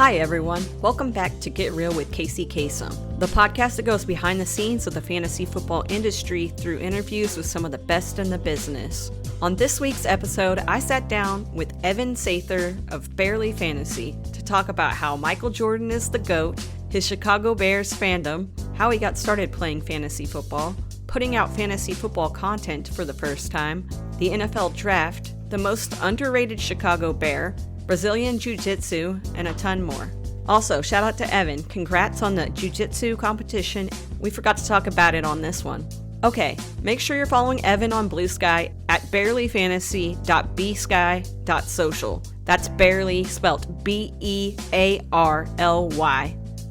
Hi everyone, welcome back to Get Real with Casey Kasem, the podcast that goes behind the scenes of the fantasy football industry through interviews with some of the best in the business. On this week's episode, I sat down with Evan Sather of Barely Fantasy to talk about how Michael Jordan is the GOAT, his Chicago Bears fandom, how he got started playing fantasy football, putting out fantasy football content for the first time, the NFL draft, the most underrated Chicago Bear, Brazilian Jiu-Jitsu, and a ton more. Also, shout out to Evan. Congrats on the Jiu-Jitsu competition. We forgot to talk about it on this one. Okay, make sure you're following Evan on Blue Sky at barelyfantasy.bsky.social. That's barely spelt B-E-A-R-L-Y.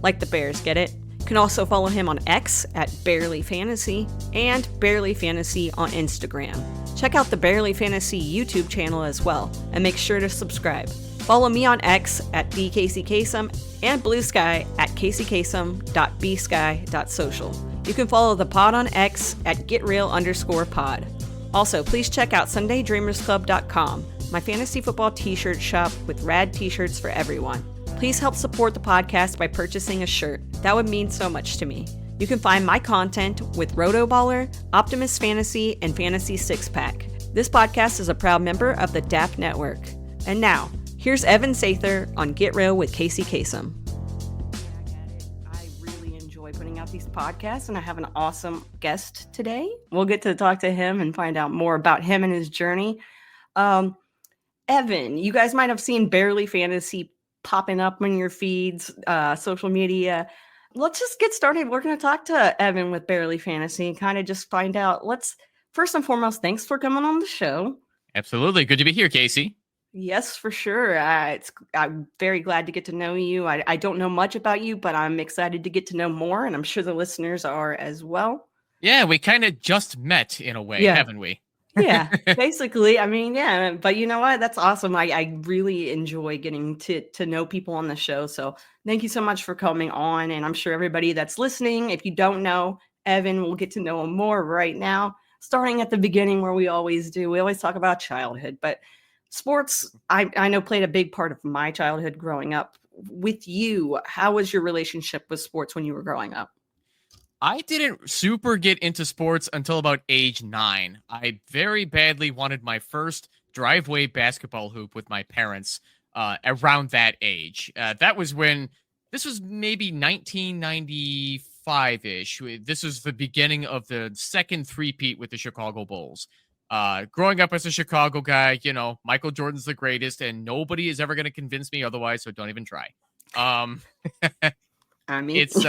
Like the Bears, get it? You can also follow him on X at Barely Fantasy and Barely Fantasy on Instagram. Check out the Barely Fantasy YouTube channel as well, and make sure to subscribe. Follow me on X at @BCaseyKasem and Blue Sky at caseykasem.bsky.social. You can follow the pod on X at getreal_pod. Also, please check out sundaydreamersclub.com, my fantasy football t-shirt shop with rad t-shirts for everyone. Please help support the podcast by purchasing a shirt. That would mean so much to me. You can find my content with Rotoballer, Optimus Fantasy, and Fantasy Six Pack. This podcast is a proud member of the DAP Network. And now, here's Evan Sather on Get Real with Casey Kasem. I really enjoy putting out these podcasts, and I have an awesome guest today. We'll get to talk to him and find out more about him and his journey. Evan, you guys might have seen Barely Fantasy popping up on your feeds, social media. Let's just get started. We're going to talk to Evan with Barely Fantasy and kind of just find out. First and foremost, thanks for coming on the show. Absolutely. Good to be here, Casey. Yes, for sure. I'm very glad to get to know you. I don't know much about you, but I'm excited to get to know more, and I'm sure the listeners are as well. Yeah, we kind of just met in a way, haven't we? Yeah, basically. I mean, yeah, but you know what? That's awesome. I really enjoy getting to know people on the show. So thank you so much for coming on. And I'm sure everybody that's listening, if you don't know Evan, we'll get to know him more right now, starting at the beginning where we always do. We always talk about childhood, but sports, I know, played a big part of my childhood growing up. With you, how was your relationship with sports when you were growing up? I didn't super get into sports until about age 9. I very badly wanted my first driveway basketball hoop with my parents around that age. This was maybe 1995-ish. This was the beginning of the second three-peat with the Chicago Bulls. Growing up as a Chicago guy, you know, Michael Jordan's the greatest, and nobody is ever going to convince me otherwise, so don't even try. I mean, it's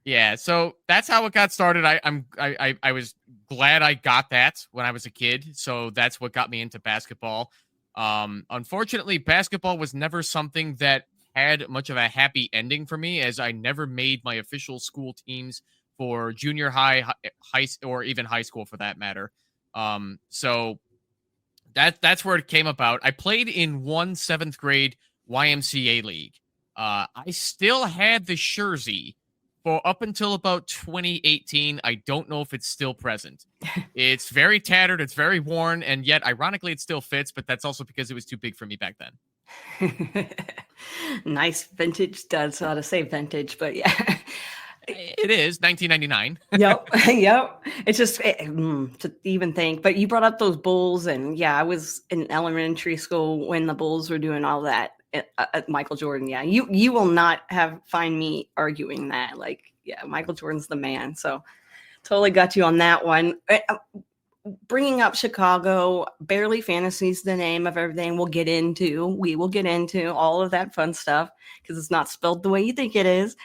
yeah, so that's how it got started. I was glad I got that when I was a kid, so that's what got me into basketball. Unfortunately, basketball was never something that had much of a happy ending for me, as I never made my official school teams for junior high, or even high school for that matter. So that's where it came about. I played in one 7th grade YMCA league. I still had the jersey for up until about 2018. I don't know if it's still present. It's very tattered, it's very worn, and yet ironically it still fits, but that's also because it was too big for me back then. Nice vintage. That's how to say vintage, but yeah. It is 1999. Yep. It's just to even think. But you brought up those Bulls, and yeah, I was in elementary school when the Bulls were doing all that. Michael Jordan, yeah, you will not find me arguing that. Like, yeah, Michael Jordan's the man. So totally got you on that one. Bringing up Chicago, Barely Fantasy is the name of everything we will get into all of that fun stuff because it's not spelled the way you think it is.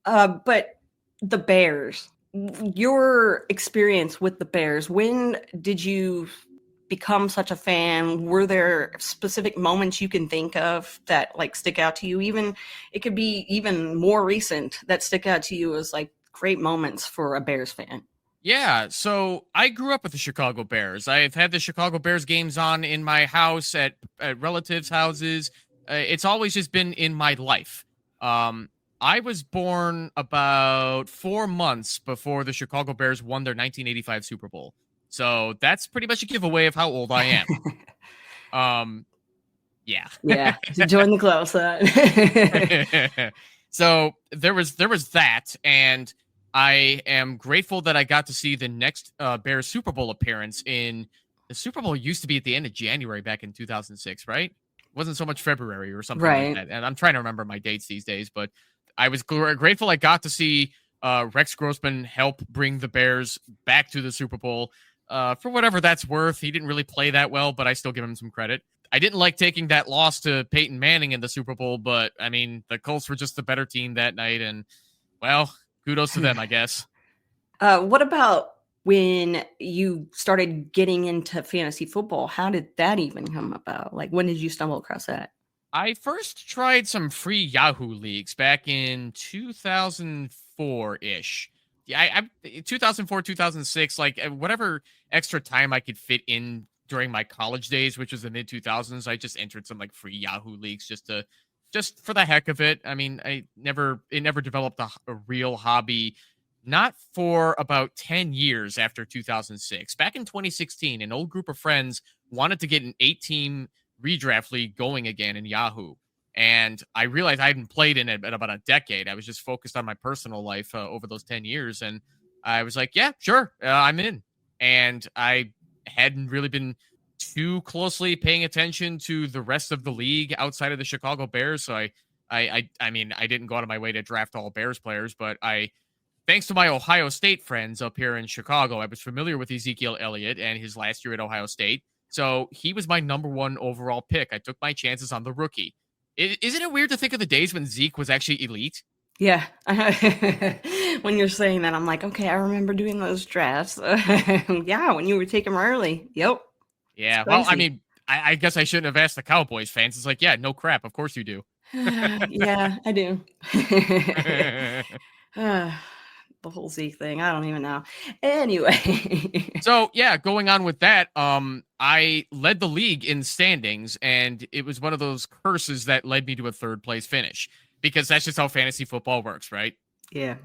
But the Bears, your experience with the Bears, when did you become such a fan? Were there specific moments you can think of that like stick out to you? Even it could be even more recent that stick out to you as like great moments for a Bears fan. Yeah, so I grew up with the Chicago Bears. I've had the Chicago Bears games on in my house, at relatives' houses. It's always just been in my life. I was born about 4 months before the Chicago Bears won their 1985 Super Bowl. So that's pretty much a giveaway of how old I am. Yeah. Yeah, join the club, son. So there was that, and I am grateful that I got to see the next Bears Super Bowl appearance. In the Super Bowl used to be at the end of January back in 2006, right? It wasn't so much February or something like Right. that. And I'm trying to remember my dates these days, but I was grateful I got to see Rex Grossman help bring the Bears back to the Super Bowl. For whatever that's worth, he didn't really play that well, but I still give him some credit. I didn't like taking that loss to Peyton Manning in the Super Bowl, but I mean, the Colts were just the better team that night, and well, kudos to them, I guess. What about when you started getting into fantasy football? How did that even come about? Like, when did you stumble across that? I first tried some free Yahoo leagues back in 2004 ish. Yeah, 2004, 2006, like whatever extra time I could fit in during my college days, which was the mid 2000s. I just entered some like free Yahoo leagues just for the heck of it. I mean, it never developed a real hobby. Not for about 10 years after 2006. Back in 2016, an old group of friends wanted to get an 8-team redraft league going again in Yahoo. And I realized I hadn't played in it in about a decade. I was just focused on my personal life over those 10 years. And I was like, yeah, sure, I'm in. And I hadn't really been too closely paying attention to the rest of the league outside of the Chicago Bears. So I mean, I didn't go out of my way to draft all Bears players, but thanks to my Ohio State friends up here in Chicago, I was familiar with Ezekiel Elliott and his last year at Ohio State. So he was my number one overall pick. I took my chances on the rookie. Isn't it weird to think of the days when Zeke was actually elite? Yeah. When you're saying that, I'm like, okay, I remember doing those drafts. Yeah, when you were taking them early. Yep. It's Yeah. Well, I crazy. mean, I guess I shouldn't have asked the Cowboys fans. It's like, yeah, no crap. Of course you do. Yeah, I do. Uh, the whole Zeke thing, I don't even know. Anyway. So yeah, going on with that, I led the league in standings, and it was one of those curses that led me to a third place finish because that's just how fantasy football works, right? Yeah,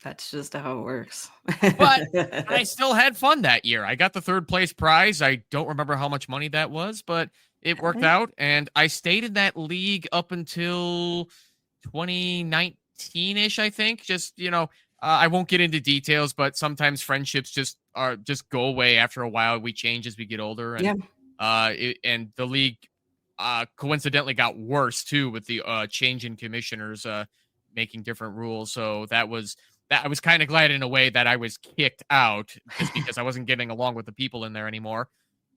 that's just how it works. But I still had fun that year. I got the third place prize. I don't remember how much money that was, but it worked out, and I stayed in that league up until 2019-ish, I think. Just, I won't get into details, but sometimes friendships just go away after a while. We change as we get older, and Yeah. and the league coincidentally got worse too with the change in commissioners making different rules. So that I was kind of glad in a way that I was kicked out just because I wasn't getting along with the people in there anymore.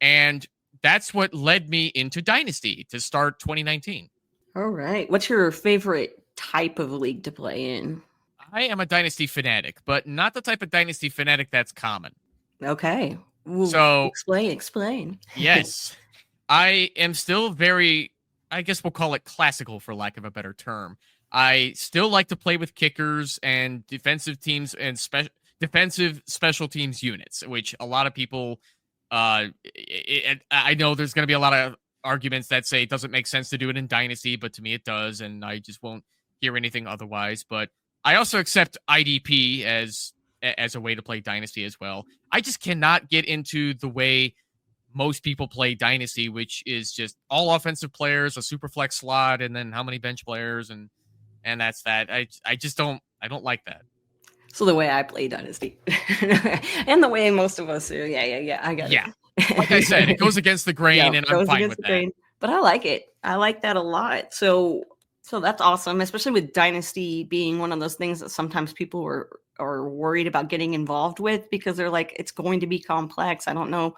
And that's what led me into Dynasty to start 2019. All right. What's your favorite type of league to play in? I am a Dynasty fanatic, but not the type of Dynasty fanatic that's common. Okay. Well, So, explain. yes, I am still very, I guess we'll call it classical for lack of a better term. I still like to play with kickers and defensive teams and defensive special teams units, which a lot of people, I know there's going to be a lot of arguments that say it doesn't make sense to do it in Dynasty, but to me it does, and I just won't hear anything otherwise. But I also accept IDP as a way to play Dynasty as well. I just cannot get into the way most people play Dynasty, which is just all offensive players, a super flex slot, and then how many bench players, and that's that. I just don't like that. So the way I play Dynasty, and the way most of us do. Yeah. I got Yeah. it. Like I said, it goes against the grain, and I'm fine with that. But I like it. I like that a lot. So that's awesome, especially with Dynasty being one of those things that sometimes people are worried about getting involved with because they're like, it's going to be complex. I don't know.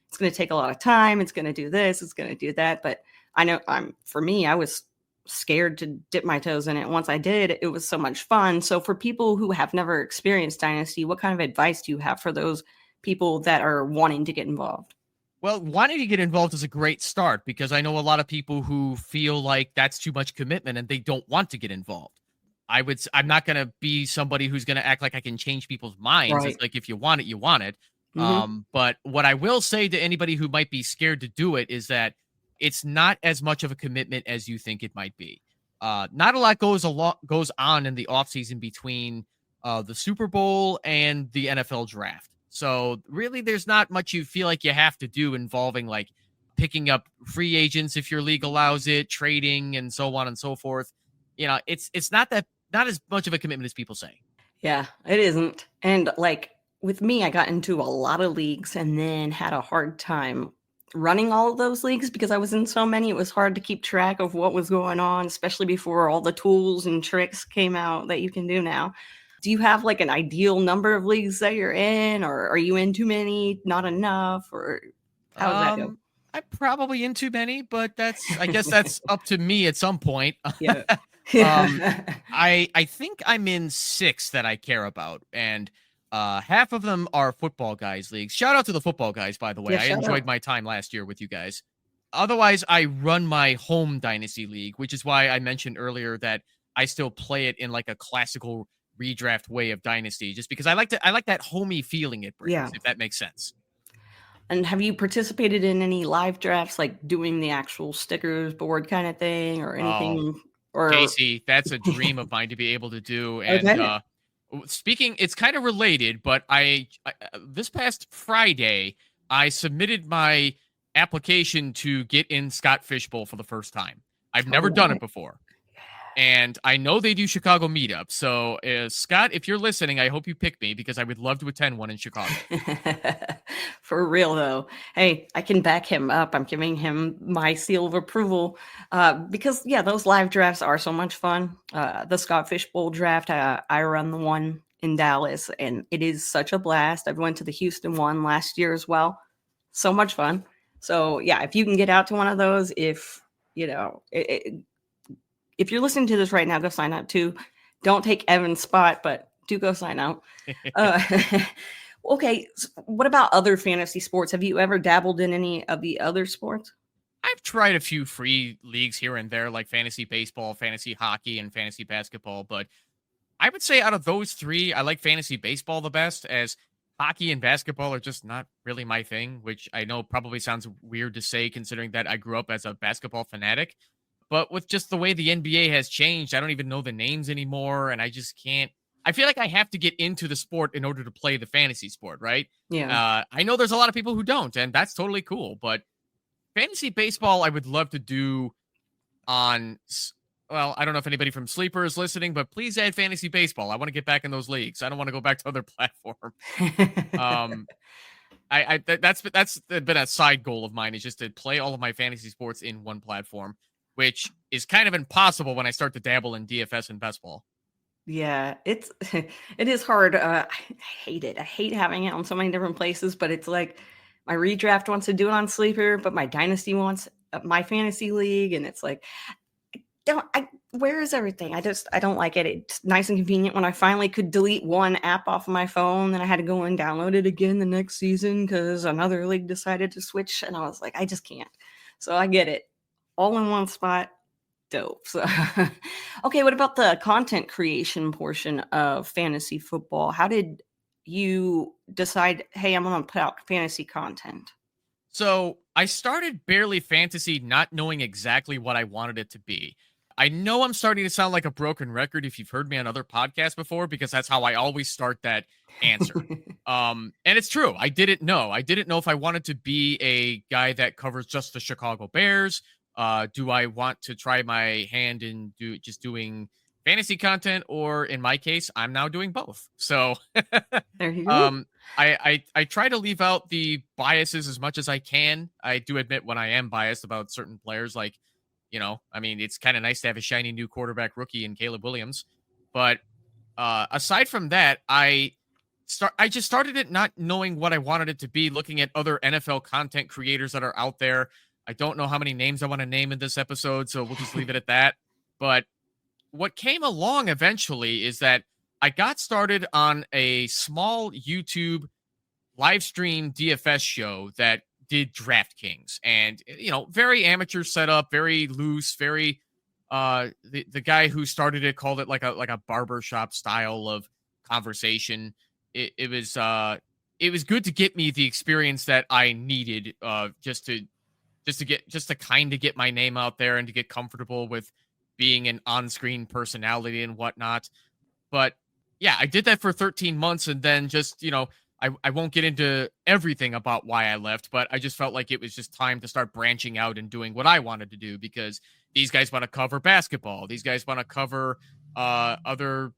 It's going to take a lot of time. It's going to do this. It's going to do that. But I know for me, I was scared to dip my toes in it. Once I did, it was so much fun. So for people who have never experienced Dynasty, what kind of advice do you have for those people that are wanting to get involved? Well, wanting to get involved is a great start because I know a lot of people who feel like that's too much commitment and they don't want to get involved. I'm not going to be somebody who's going to act like I can change people's minds. Right. It's like, if you want it, you want it. Mm-hmm. But what I will say to anybody who might be scared to do it is that it's not as much of a commitment as you think it might be. Not a lot goes on in the offseason between the Super Bowl and the NFL draft. So really, there's not much you feel like you have to do involving like picking up free agents if your league allows it, trading and so on and so forth. It's not as much of a commitment as people say. Yeah, it isn't. And like with me, I got into a lot of leagues and then had a hard time running all of those leagues because I was in so many. It was hard to keep track of what was going on, especially before all the tools and tricks came out that you can do now. Do you have like an ideal number of leagues that you're in, or are you in too many, not enough, or how does that go? I'm probably in too many, but I guess that's up to me at some point. Yeah. um, I think I'm in 6 that I care about, and half of them are football guys leagues. Shout out to the football guys, by the way. Yeah, I shout enjoyed out. my time last year with you guys. Otherwise, I run my home dynasty league, which is why I mentioned earlier that I still play it in like a classical redraft way of dynasty, just because I like that homey feeling it brings, Yeah. if that makes sense. And have you participated in any live drafts, like doing the actual stickers board kind of thing or Oh, anything? Or Casey, that's a dream of mine to be able to do. And okay. speaking, it's kind of related, but I this past Friday I submitted my application to get in Scott Fishbowl for the first time. I've All never done it right. before, and I know they do Chicago meetups. So, Scott, if you're listening, I hope you pick me because I would love to attend one in Chicago. For real though. Hey, I can back him up. I'm giving him my seal of approval because yeah, those live drafts are so much fun. The Scott Fishbowl draft, I run the one in Dallas, and it is such a blast. I went to the Houston one last year as well. So much fun. So yeah, if you can get out to one of those, if you know, if you're listening to this right now, go sign up too. Don't take Evan's spot, but do go sign out. Uh, okay, what about other fantasy sports? Have you ever dabbled in any of the other sports? I've tried a few free leagues here and there, like fantasy baseball, fantasy hockey, and fantasy basketball, but I would say out of those 3, I like fantasy baseball the best, as hockey and basketball are just not really my thing, which I know probably sounds weird to say considering that I grew up as a basketball fanatic. But with just the way the NBA has changed, I don't even know the names anymore, and I just can't. I feel like I have to get into the sport in order to play the fantasy sport, right? Yeah. I know there's a lot of people who don't, and that's totally cool. But fantasy baseball, I would love to do on well, I don't know if anybody from Sleeper is listening, but please add fantasy baseball. I want to get back in those leagues. I don't want to go back to other platforms. Um, that's been a side goal of mine, is just to play all of my fantasy sports in one platform, which is kind of impossible when I start to dabble in DFS and best ball. Yeah, it's it is hard. I hate it. I hate having it on so many different places, but it's like my redraft wants to do it on Sleeper, but my dynasty wants my fantasy league, and it's like don't I where is everything? I don't like it. It's nice and convenient when I finally could delete one app off of my phone, then I had to go and download it again the next season because another league decided to switch, and I was like, I just can't. So I get it. All in one spot. Dope. So, okay, what about the content creation portion of fantasy football? How did you decide, hey, I'm going to put out fantasy content? So I started Barely Fantasy not knowing exactly what I wanted it to be. I know I'm starting to sound like a broken record if you've heard me on other podcasts before, because that's how I always start that answer. And it's true. I didn't know. I didn't know if I wanted to be a guy that covers just the Chicago Bears. Do I want to try my hand in doing fantasy content, or in my case, I'm now doing both. So There you go. um I try to leave out the biases as much as I can. I do admit when I am biased about certain players, like, I mean, it's kind of nice to have a shiny new quarterback rookie in Caleb Williams. But aside from that, I just started it not knowing what I wanted it to be, looking at other NFL content creators that are out there. I don't know how many names I want to name in this episode, so we'll just leave it at that. But what came along eventually is that I got started on a small YouTube live stream DFS show that did DraftKings, and very amateur setup, very loose, very the guy who started it called it like a barbershop style of conversation. It was good to get me the experience that I needed, just to kind of get my name out there and to get comfortable with being an on-screen personality and whatnot. But yeah, I did that for 13 months, and then just I won't get into everything about why I left, but I just felt like it was just time to start branching out and doing what I wanted to do, because these guys want to cover basketball. These guys want to cover other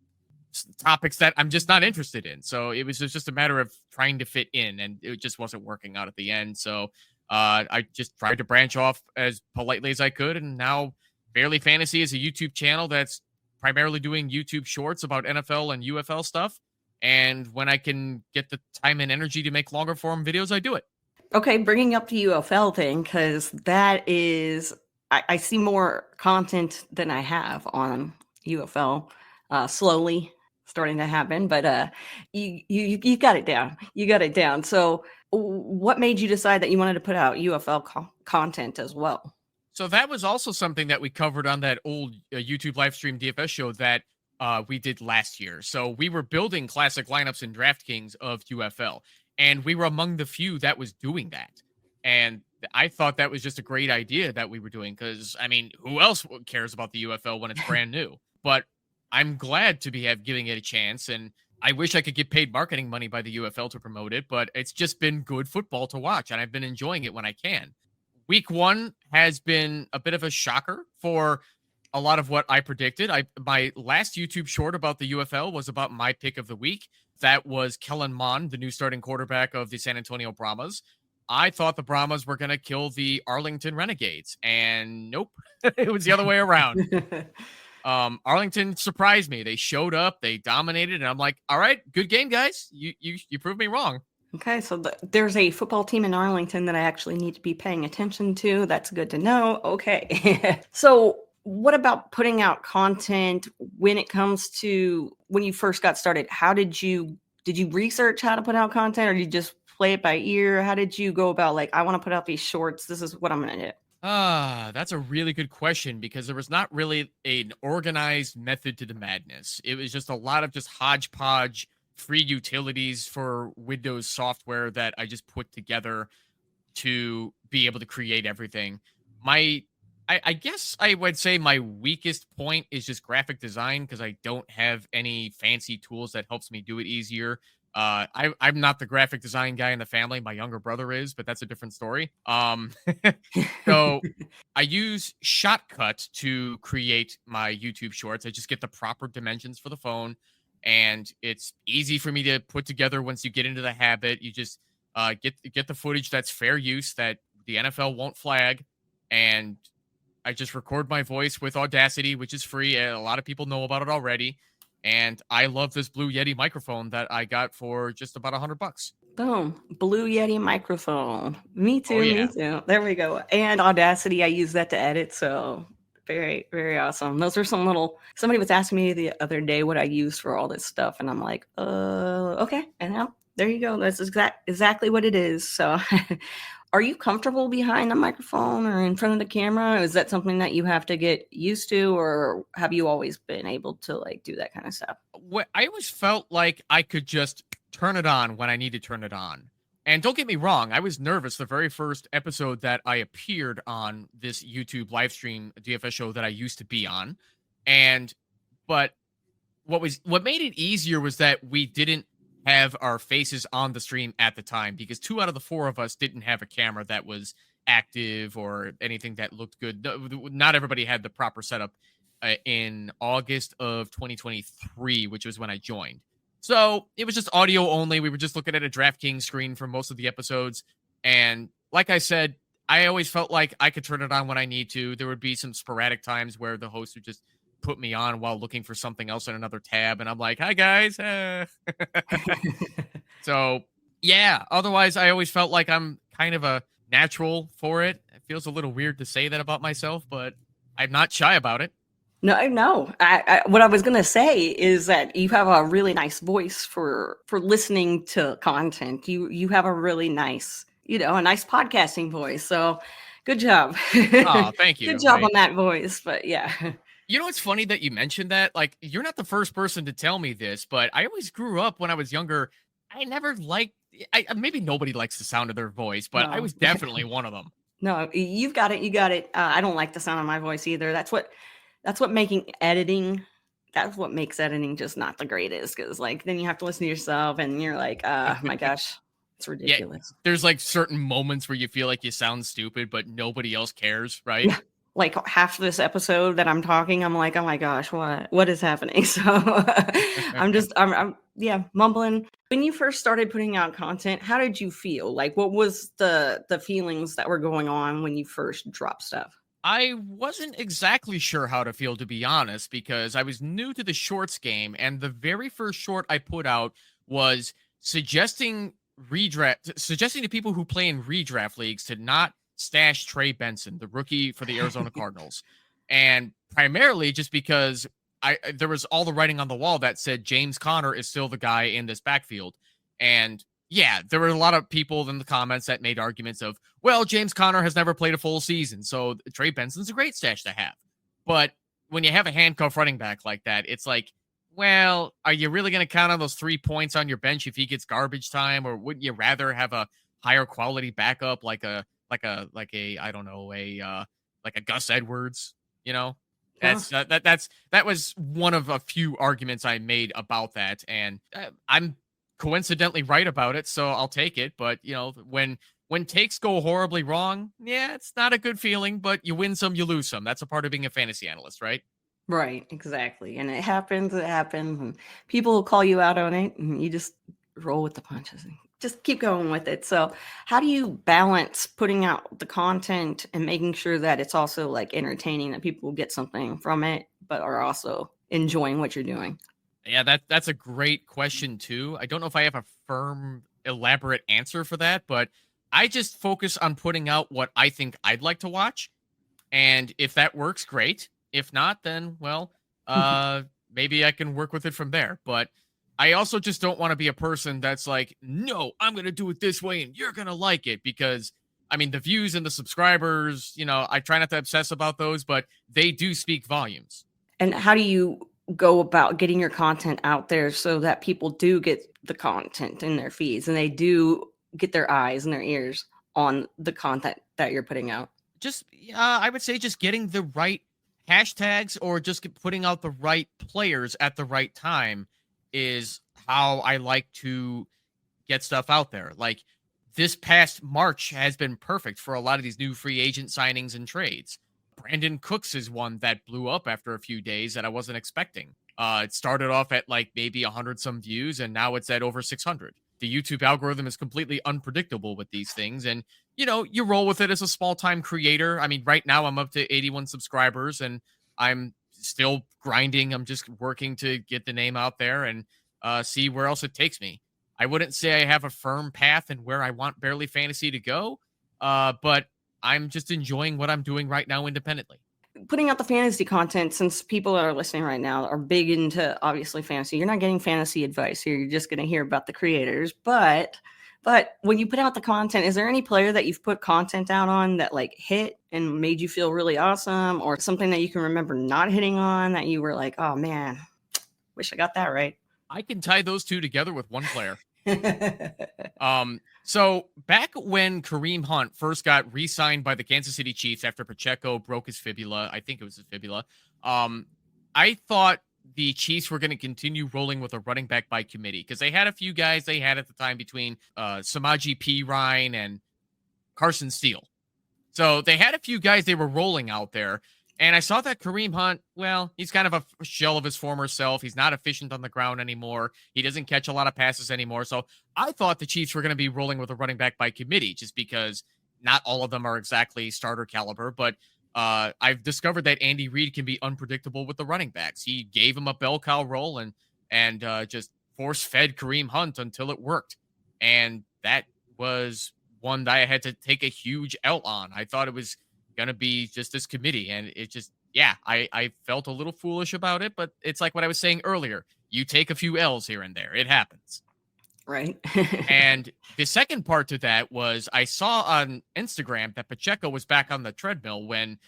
topics that I'm just not interested in. So it was just a matter of trying to fit in, and it just wasn't working out at the end. So I just tried to branch off as politely as I could. And now Barely Fantasy is a YouTube channel that's primarily doing YouTube shorts about NFL and UFL stuff. And when I can get the time and energy to make longer form videos, I do it. Okay, bringing up the UFL thing, because that is, I see more content than I have on UFL. Slowly starting to happen, but you got it down. You got it down. So, what made you decide that you wanted to put out UFL content as well? So that was also something that we covered on that old YouTube live stream DFS show that we did last year. So we were building classic lineups in DraftKings of UFL, and we were among the few that was doing that. And I thought that was just a great idea that we were doing, because, I mean, who else cares about the UFL when it's brand new? But I'm glad to be giving it a chance, and I wish I could get paid marketing money by the UFL to promote it, but it's just been good football to watch, and I've been enjoying it when I can. Week 1 has been a bit of a shocker for a lot of what I predicted. My last YouTube short about the UFL was about my pick of the week. That was Kellen Mond, the new starting quarterback of the San Antonio Brahmas. I thought the Brahmas were going to kill the Arlington Renegades, and nope, it was the other way around. Arlington surprised me. They showed up, they dominated, and I'm like, all right, good game, guys. You proved me wrong. Okay, so there's a football team in Arlington that I actually need to be paying attention to. That's good to know. Okay. So what about putting out content when it comes to when you first got started? How did you research how to put out content, or did you just play it by ear? How did you go about, like, I want to put out these shorts, this is what I'm going to do? That's a really good question, because there was not really an organized method to the madness. It was just a lot of just hodgepodge free utilities for Windows software that I just put together to be able to create everything. I guess I would say my weakest point is just graphic design, because I don't have any fancy tools that helps me do it easier. I'm not the graphic design guy in the family. My younger brother is, but that's a different story. So I use Shotcut to create my YouTube shorts. I just get the proper dimensions for the phone, and it's easy for me to put together once you get into the habit. You just get the footage that's fair use, that the NFL won't flag, and I just record my voice with Audacity, which is free. A lot of people know about it already. And I love this Blue Yeti microphone that I got for just about $100. Boom. Blue Yeti microphone. Me too. Oh, yeah. Me too. There we go. And Audacity, I use that to edit. So very, very awesome. Those are somebody was asking me the other day what I use for all this stuff. And I'm like, okay. And now there you go. That's exactly what it is. So are you comfortable behind the microphone or in front of the camera? Is that something that you have to get used to, or have you always been able to, like, do that kind of stuff? I always felt like I could just turn it on when I need to turn it on. And don't get me wrong, I was nervous the very first episode that I appeared on this YouTube live stream DFS show that I used to be on. But what made it easier was that we didn't have our faces on the stream at the time, because 2 out of the 4 of us didn't have a camera that was active or anything that looked good. Not everybody had the proper setup in August of 2023, which was when I joined. So it was just audio only. We were just looking at a DraftKings screen for most of the episodes. And like I said, I always felt like I could turn it on when I need to. There would be some sporadic times where the host would just put me on while looking for something else in another tab, and I'm like, hi guys. So yeah, otherwise I always felt like I'm kind of a natural for it. It feels a little weird to say that about myself, but I'm not shy about it. No. What I was gonna say is that you have a really nice voice for listening to content. You have a really nice, a nice podcasting voice. So good job. Oh, thank you. Good job on that voice. But yeah. You know, it's funny that you mentioned that. Like, you're not the first person to tell me this, but I always grew up when I was younger. I never liked, maybe nobody likes the sound of their voice, but No. I was definitely one of them. No, you've got it. You got it. I don't like the sound of my voice either. That's what making editing That's what makes editing just not the greatest, because like then you have to listen to yourself and you're like, my gosh, it's Yeah, ridiculous. there's like certain moments where you feel like you sound stupid, but nobody else cares, right? Yeah. Like half this episode that I'm talking, I'm like, oh my gosh, what is happening? So I'm yeah, mumbling. When you first started putting out content, how did you feel? Like what was the feelings that were going on when you first dropped stuff? I wasn't exactly sure how to feel, to be honest, because I was new to the shorts game, and the very first short I put out was suggesting to people who play in redraft leagues to not stash Trey Benson, the rookie for the Arizona Cardinals, and primarily just because there was all the writing on the wall that said James Conner is still the guy in this backfield, and yeah, there were a lot of people in the comments that made arguments of, well, James Conner has never played a full season, so Trey Benson's a great stash to have. But when you have a handcuff running back like that, it's like, well, are you really going to count on those 3 points on your bench if he gets garbage time, or wouldn't you rather have a higher quality backup like a I don't know, like a Gus Edwards, you know? Yeah. That was one of a few arguments I made about that, and I'm coincidentally right about it, so I'll take it. But when takes go horribly wrong, yeah, it's not a good feeling, but you win some, you lose some. That's a part of being a fantasy analyst, right? Right, exactly. And it happens, and people will call you out on it, and you just roll with the punches and just keep going with it. So, how do you balance putting out the content and making sure that it's also like entertaining, that people get something from it, but are also enjoying what you're doing? Yeah, that's a great question too. I don't know if I have a firm, elaborate answer for that, but I just focus on putting out what I think I'd like to watch. And if that works, great. If not, then well, maybe I can work with it from there. But I also just don't want to be a person that's like, no, I'm gonna do it this way and you're gonna like it, because I mean the views and the subscribers, I try not to obsess about those, but they do speak volumes. And how do you go about getting your content out there so that people do get the content in their feeds and they do get their eyes and their ears on the content that you're putting out? Just I would say just getting the right hashtags, or just putting out the right players at the right time is how I like to get stuff out there. Like this past March has been perfect for a lot of these new free agent signings and trades. Brandon Cooks is one that blew up after a few days that I wasn't expecting. It started off at like maybe 100 some views, and now it's at over 600. The YouTube algorithm is completely unpredictable with these things, and you roll with it as a small time creator. I mean, right now I'm up to 81 subscribers, and I'm still grinding. I'm just working to get the name out there and see where else it takes me. I wouldn't say I have a firm path and where I want Barely Fantasy to go, but I'm just enjoying what I'm doing right now independently. Putting out the fantasy content, since people that are listening right now are big into obviously fantasy, you're not getting fantasy advice here. You're just going to hear about the creators. But when you put out the content, is there any player that you've put content out on that like hit and made you feel really awesome, or something that you can remember not hitting on that you were like, oh man, wish I got that right? I can tie those two together with one player. So back when Kareem Hunt first got re-signed by the Kansas City Chiefs after Pacheco broke his fibula, I think it was his fibula, I thought the Chiefs were going to continue rolling with a running back by committee, because they had a few guys they had at the time between Samaje Perine and Carson Steele. So they had a few guys they were rolling out there. And I saw that Kareem Hunt, well, he's kind of a shell of his former self. He's not efficient on the ground anymore. He doesn't catch a lot of passes anymore. So I thought the Chiefs were going to be rolling with a running back by committee, just because not all of them are exactly starter caliber. But I've discovered that Andy Reid can be unpredictable with the running backs. He gave him a bell cow role and just force-fed Kareem Hunt until it worked. And that was one that I had to take a huge L on. I thought it was going to be just this committee, and it just, yeah, I felt a little foolish about it, but it's like what I was saying earlier. You take a few L's here and there. It happens. Right. And the second part to that was I saw on Instagram that Pacheco was back on the treadmill when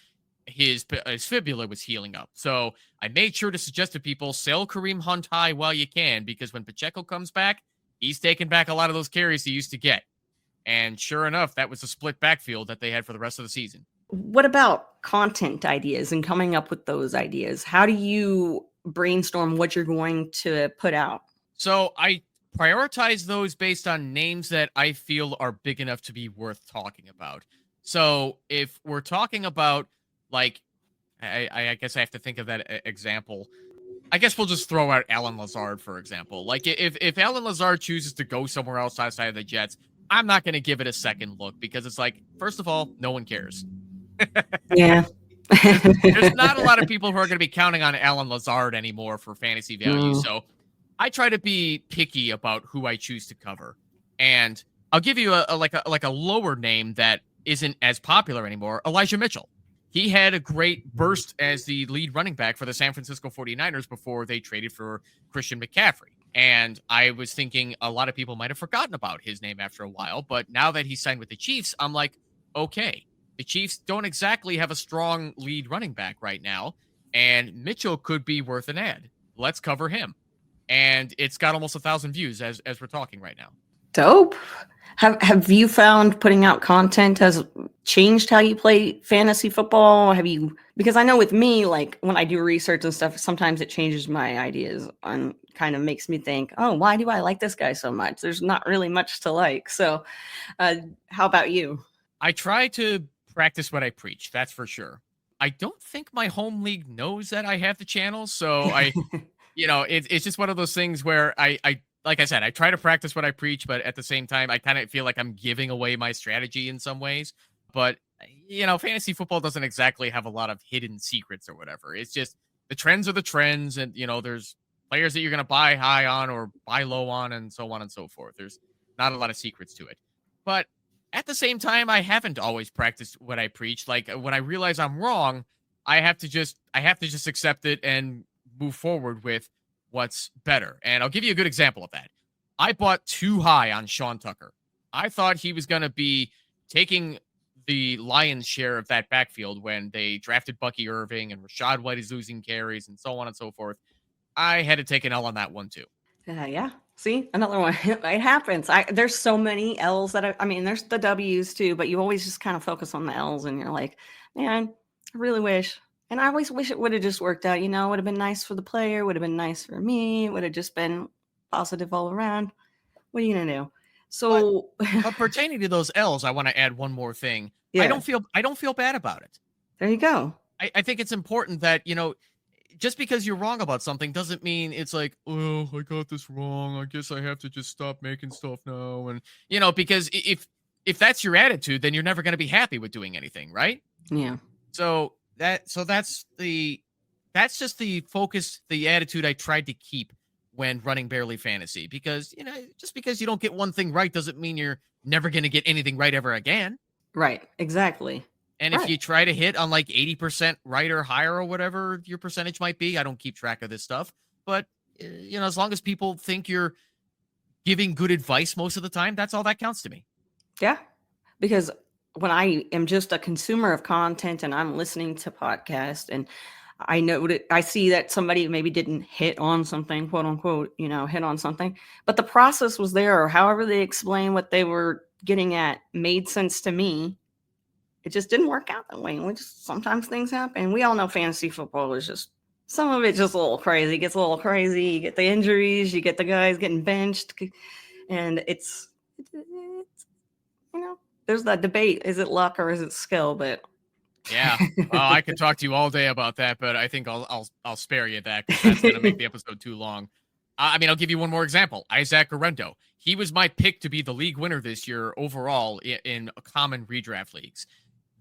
his fibula was healing up. So I made sure to suggest to people, sell Kareem Hunt high while you can, because when Pacheco comes back, he's taking back a lot of those carries he used to get. And sure enough, that was a split backfield that they had for the rest of the season. What about content ideas and coming up with those ideas? How do you brainstorm what you're going to put out? So I prioritize those based on names that I feel are big enough to be worth talking about. So if we're talking about, like, I guess I have to think of that example. I guess we'll just throw out Alan Lazard, for example. Like, if Alan Lazard chooses to go somewhere else outside of the Jets, I'm not going to give it a second look, because it's like, first of all, no one cares. Yeah. There's not a lot of people who are going to be counting on Alan Lazard anymore for fantasy value. So I try to be picky about who I choose to cover. And I'll give you a lower name that isn't as popular anymore, Elijah Mitchell. He had a great burst as the lead running back for the San Francisco 49ers before they traded for Christian McCaffrey. And I was thinking a lot of people might have forgotten about his name after a while, but now that he's signed with the Chiefs, I'm like, okay, the Chiefs don't exactly have a strong lead running back right now, and Mitchell could be worth an ad. Let's cover him. And it's got almost 1,000 views as we're talking right now. Dope. Have you found putting out content has changed how you play fantasy football? Because I know with me, like when I do research and stuff, sometimes it changes my ideas and kind of makes me think, oh, why do I like this guy so much? There's not really much to like. So how about you? I try to practice what I preach. That's for sure. I don't think my home league knows that I have the channel. So it's just one of those things where I like I said, I try to practice what I preach, but at the same time, I kind of feel like I'm giving away my strategy in some ways. But, fantasy football doesn't exactly have a lot of hidden secrets or whatever. It's just the trends are the trends. And, there's players that you're going to buy high on or buy low on and so on and so forth. There's not a lot of secrets to it. But at the same time, I haven't always practiced what I preach. Like when I realize I'm wrong, I have to just accept it and move forward with what's better. And I'll give you a good example of that. I bought too high on Sean Tucker. I thought he was going to be taking the lion's share of that backfield when they drafted Bucky Irving and Rashad White is losing carries and so on and so forth. I had to take an L on that one too. Yeah. See, another one. It happens. There's so many L's there's the W's too, but you always just kind of focus on the L's and you're like, man, I really wish. And I always wish it would have just worked out, it would have been nice for the player, would have been nice for me, would have just been positive all around. What are you going to do? So but pertaining to those L's, I want to add one more thing. Yeah. I don't feel bad about it. There you go. I think it's important that, just because you're wrong about something doesn't mean it's like, oh, I got this wrong. I guess I have to just stop making stuff now. And, because if that's your attitude, then you're never going to be happy with doing anything. Right. Yeah. So that's just the focus, the attitude I tried to keep when running Barely Fantasy, because, just because you don't get one thing right doesn't mean you're never going to get anything right ever again. Right. Exactly. And if you try to hit on like 80% right or higher or whatever your percentage might be, I don't keep track of this stuff, but as long as people think you're giving good advice most of the time, that's all that counts to me. Yeah. Because when I am just a consumer of content and I'm listening to podcasts and I see that somebody maybe didn't hit on something, quote unquote, hit on something, but the process was there, or however they explain what they were getting at made sense to me. It just didn't work out that way. Sometimes things happen. We all know fantasy football is just, some of it just a little crazy. It gets a little crazy. You get the injuries, you get the guys getting benched, and it's there's that debate. Is it luck or is it skill? But yeah, well, I could talk to you all day about that, but I think I'll spare you that, because that's going to make the episode too long. I'll give you one more example. Isaac Arendo. He was my pick to be the league winner this year overall in common redraft leagues.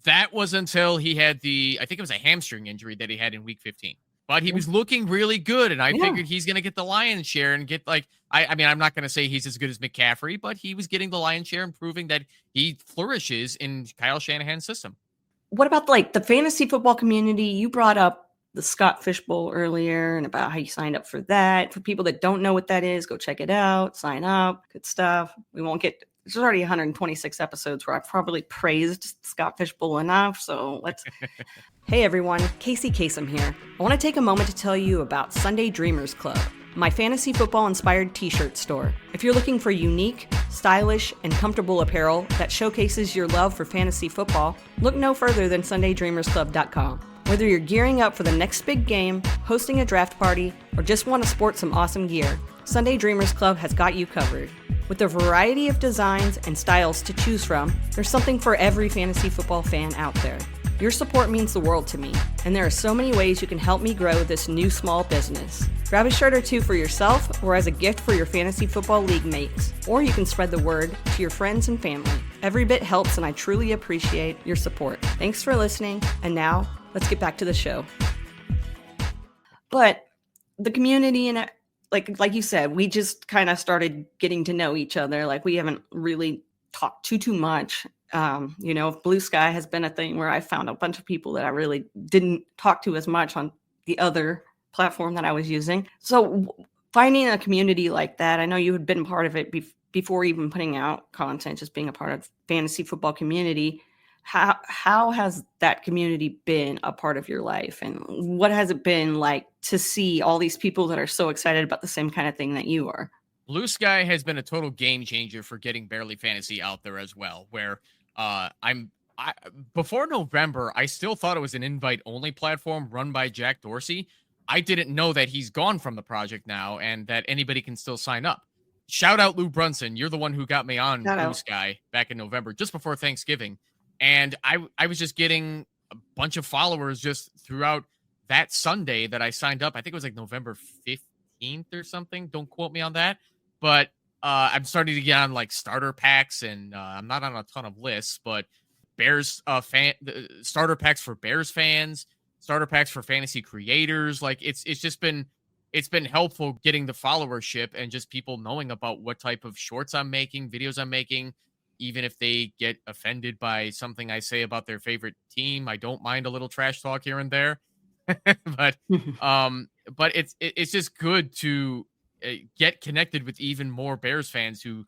That was until he had I think it was a hamstring injury that he had in week 15. But he was looking really good, and I figured he's going to get the lion's share and get I'm not going to say he's as good as McCaffrey, but he was getting the lion's share and proving that he flourishes in Kyle Shanahan's system. What about the fantasy football community? You brought up the Scott Fish Bowl earlier and about how you signed up for that. For people that don't know what that is, go check it out, sign up, good stuff. There's already 126 episodes where I've probably praised Scott Fish Bowl enough, so let's... Hey everyone, Casey Kasem here. I want to take a moment to tell you about Sunday Dreamers Club, my fantasy football inspired t-shirt store. If you're looking for unique, stylish, and comfortable apparel that showcases your love for fantasy football, look no further than sundaydreamersclub.com. Whether you're gearing up for the next big game, hosting a draft party, or just want to sport some awesome gear, Sunday Dreamers Club has got you covered. With a variety of designs and styles to choose from, there's something for every fantasy football fan out there. Your support means the world to me, and there are so many ways you can help me grow this new small business. Grab a shirt or two for yourself or as a gift for your fantasy football league mates, or you can spread the word to your friends and family. Every bit helps, and I truly appreciate your support. Thanks for listening, and now let's get back to the show. But the community and like you said, we just kind of started getting to know each other. Like we haven't really talked too much. Blue Sky has been a thing where I found a bunch of people that I really didn't talk to as much on the other platform that I was using. So finding a community like that, I know you had been part of it before even putting out content, just being a part of fantasy football community. How has that community been a part of your life, and what has it been like to see all these people that are so excited about the same kind of thing that you are? Blue Sky has been a total game changer for getting Barely Fantasy out there as well, where before November, I still thought it was an invite-only platform run by Jack Dorsey. I didn't know that he's gone from the project now and that anybody can still sign up. Shout out Lou Brunson. You're the one who got me on Blue Sky back in November, just before Thanksgiving. And I was just getting a bunch of followers just throughout that Sunday that I signed up. I think it was like November 15th or something. Don't quote me on that. But I'm starting to get on like starter packs, and I'm not on a ton of lists, but Bears starter packs for Bears fans, starter packs for fantasy creators. Like it's been helpful getting the followership and just people knowing about what type of shorts I'm making, videos I'm making. Even if they get offended by something I say about their favorite team, I don't mind a little trash talk here and there. but it's just good to get connected with even more Bears fans who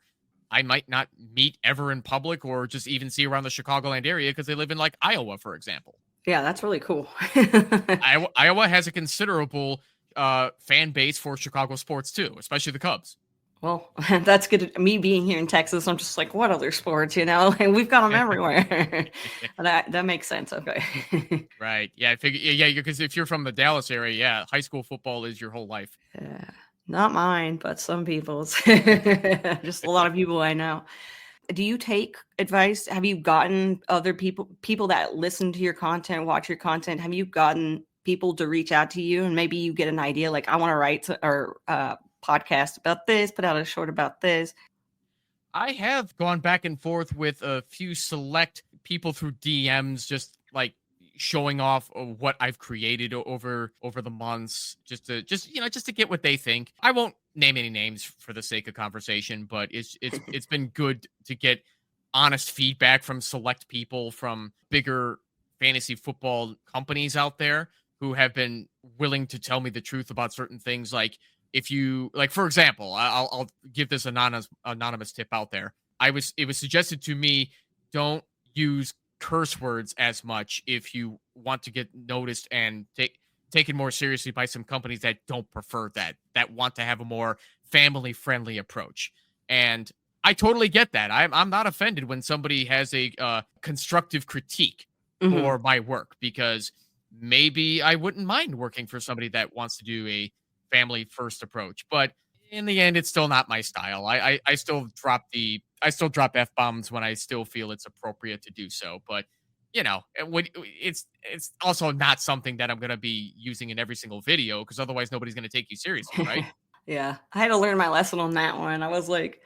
I might not meet ever in public or just even see around the Chicagoland area because they live in like Iowa, for example. Yeah, that's really cool. Iowa has a considerable fan base for Chicago sports too, especially the Cubs. Well, that's good. Me being here in Texas, I'm just like, what other sports, Like, we've got them everywhere. That makes sense. Okay. Right. Yeah. I figure. Yeah. Because if you're from the Dallas area, yeah, high school football is your whole life. Yeah. Not mine, but some people's. Just a lot of people I know. Do you take advice? Have you gotten other people that listen to your content, watch your content? Have you gotten people to reach out to you and maybe you get an idea like I want to write or podcast about this, put out a short about this? I have gone back and forth with a few select people through DMs, just like showing off what I've created over the months, just to get what they think. I won't name any names for the sake of conversation, but it's been good to get honest feedback from select people from bigger fantasy football companies out there who have been willing to tell me the truth about certain things. Like, if you like, for example, I'll give this anonymous tip out there. It was suggested to me, don't use curse words as much if you want to get noticed and taken more seriously by some companies that don't prefer that want to have a more family friendly approach. And I totally get that. I'm not offended when somebody has a constructive critique for my work, because maybe I wouldn't mind working for somebody that wants to do a family first approach, but in the end, it's still not my style. I still drop F-bombs when I still feel it's appropriate to do so. But it's also not something that I'm going to be using in every single video, because otherwise nobody's going to take you seriously, right? Yeah, I had to learn my lesson on that one. I was like,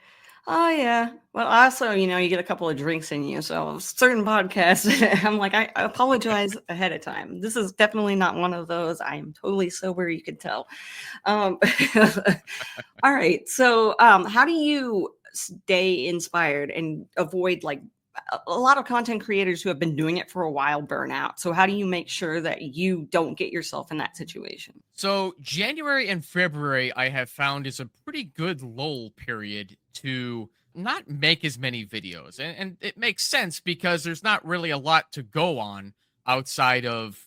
oh yeah. Well, also, you get a couple of drinks in you. So certain podcasts, I'm like, I apologize ahead of time. This is definitely not one of those. I am totally sober. You can tell. All right. So how do you stay inspired and avoid, like, a lot of content creators who have been doing it for a while burn out? So how do you make sure that you don't get yourself in that situation? So January and February, I have found, is a pretty good lull period to not make as many videos. And it makes sense because there's not really a lot to go on outside of,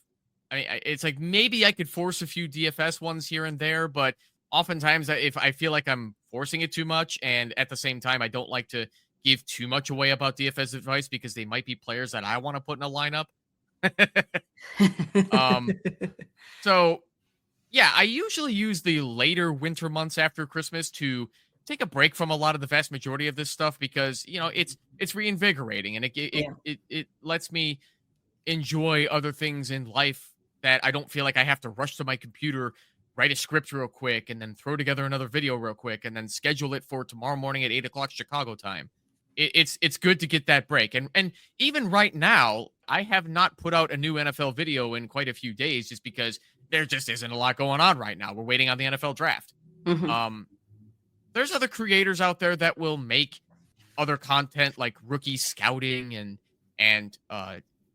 I mean, it's like maybe I could force a few DFS ones here and there, but oftentimes if I feel like I'm forcing it too much, and at the same time, I don't like to give too much away about DFS advice because they might be players that I want to put in a lineup, um, so yeah, I usually use the later winter months after Christmas to take a break from a lot of the vast majority of this stuff because it's reinvigorating and Yeah. it lets me enjoy other things in life that I don't feel like I have to rush to my computer, write a script real quick, and then throw together another video real quick, and then schedule it for tomorrow morning at 8 o'clock Chicago time. It's good to get that break, and even right now, I have not put out a new NFL video in quite a few days, just because there just isn't a lot going on right now. We're waiting on the NFL draft. Hmm. Um, there's other creators out there that will make other content like rookie scouting and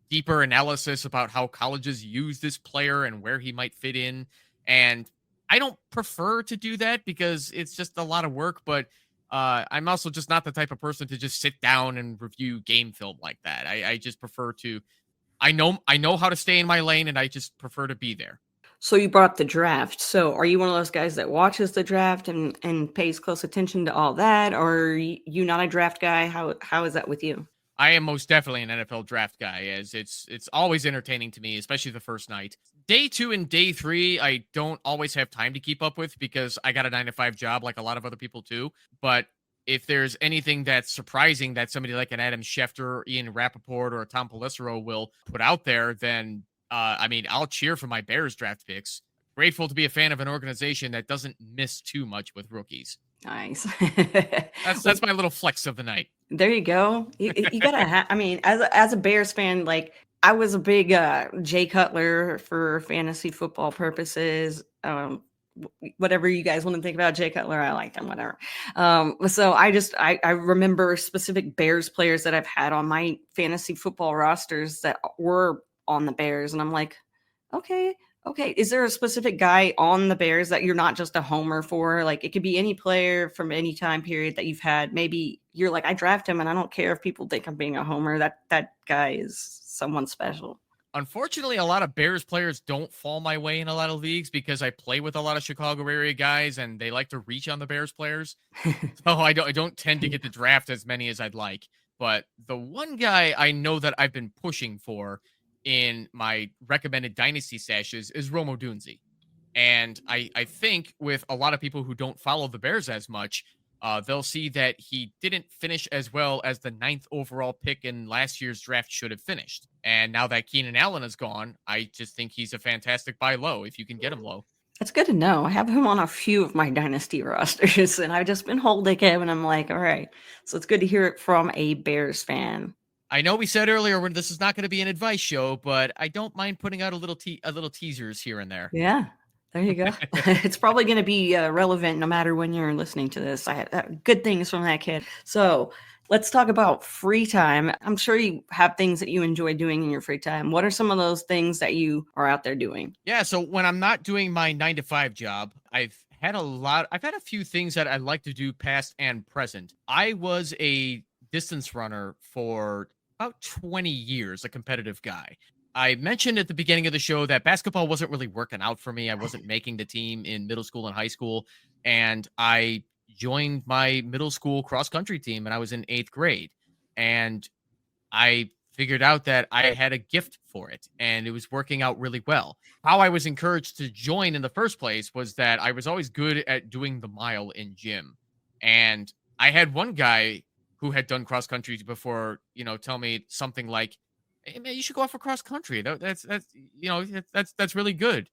deeper analysis about how colleges use this player and where he might fit in. And I don't prefer to do that because it's just a lot of work, but I'm also just not the type of person to just sit down and review game film like that. I just prefer to I know how to stay in my lane and I just prefer to be there. So you brought up the draft. So are you one of those guys that watches the draft and pays close attention to all that, or are you not a draft guy? How is that with you? I am most definitely an NFL draft guy, as it's always entertaining to me, especially the first night. Day 2 and day 3, I don't always have time to keep up with because I got a 9 to 5 job like a lot of other people too. But if there's anything that's surprising that somebody like an Adam Schefter, Ian Rappaport, or Tom Pelissero will put out there, then I mean, I'll cheer for my Bears draft picks. Grateful to be a fan of an organization that doesn't miss too much with rookies. Nice. That's my little flex of the night. There you go. You gotta I mean, as a Bears fan, like I was a big Jay Cutler for fantasy football purposes. Whatever you guys want to think about Jay Cutler, I like him, whatever. So I remember specific Bears players that I've had on my fantasy football rosters that were on the Bears, and I'm like, okay, okay. Is there a specific guy on the Bears that you're not just a homer for? Like it could be any player from any time period that you've had. Maybe you're like, I draft him and I don't care if people think I'm being a homer. That guy is someone special. Unfortunately, a lot of Bears players don't fall my way in a lot of leagues because I play with a lot of Chicago area guys and they like to reach on the Bears players. So I don't tend to get the draft as many as I'd like. But the one guy I know that I've been pushing for in my recommended dynasty stashes is Romo Dunzi. And I think with a lot of people who don't follow the Bears as much, they'll see that he didn't finish as well as the 9th overall pick in last year's draft should have finished. And now that Keenan Allen is gone, I just think he's a fantastic buy low if you can get him low. That's good to know. I have him on a few of my dynasty rosters, and I've just been holding him, and I'm like, all right. So it's good to hear it from a Bears fan. I know we said earlier when this is not going to be an advice show, but I don't mind putting out a little teasers here and there. Yeah, there you go. It's probably going to be relevant no matter when you're listening to this. I had good things from that kid. So let's talk about free time. I'm sure you have things that you enjoy doing in your free time. What are some of those things that you are out there doing? Yeah, so when I'm not doing my 9 to 5 job, I've had a few things that I like to do past and present. I was a distance runner for about 20 years, a competitive guy. I mentioned at the beginning of the show that basketball wasn't really working out for me. I wasn't making the team in middle school and high school, and I joined my middle school cross country team and I was in 8th grade. And I figured out that I had a gift for it and it was working out really well. How I was encouraged to join in the first place was that I was always good at doing the mile in gym. And I had one guy who had done cross country before, tell me something like, "Hey man, you should go out for cross country. That's really good."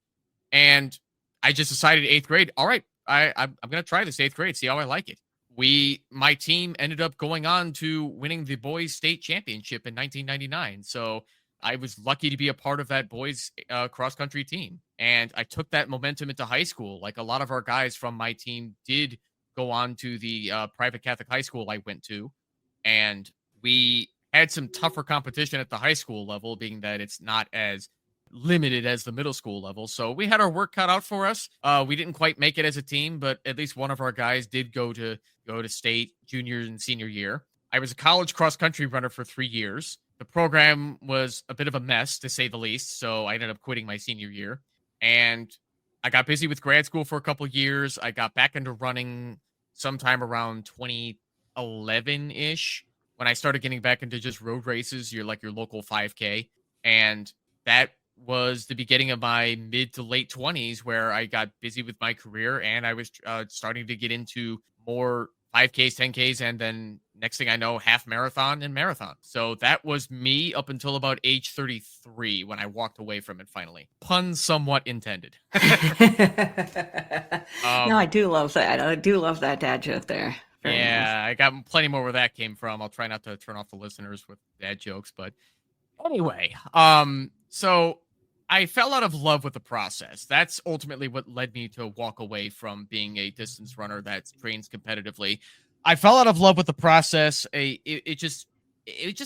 And I just decided 8th grade, all right, I'm gonna try this 8th grade, see how I like it. My team ended up going on to winning the boys state championship in 1999. So I was lucky to be a part of that boys cross country team. And I took that momentum into high school. Like a lot of our guys from my team did go on to the private Catholic high school I went to. And we had some tougher competition at the high school level, being that it's not as limited as the middle school level. So we had our work cut out for us. We didn't quite make it as a team, but at least one of our guys did go to state junior and senior year. I was a college cross country runner for 3 years. The program was a bit of a mess to say the least. So I ended up quitting my senior year and I got busy with grad school for a couple years. I got back into running sometime around 2011 ish when I started getting back into just road races, your local 5K. And that was the beginning of my mid to late 20s where I got busy with my career and I was starting to get into more 5Ks, 10Ks, and then next thing I know, half marathon and marathon. So that was me up until about age 33 when I walked away from it finally. Pun somewhat intended. No, I do love that. I do love that dad joke there. Very nice. Yeah, I got plenty more where that came from. I'll try not to turn off the listeners with dad jokes, but anyway, so I fell out of love with the process. That's ultimately what led me to walk away from being a distance runner that trains competitively. I fell out of love with the process. It just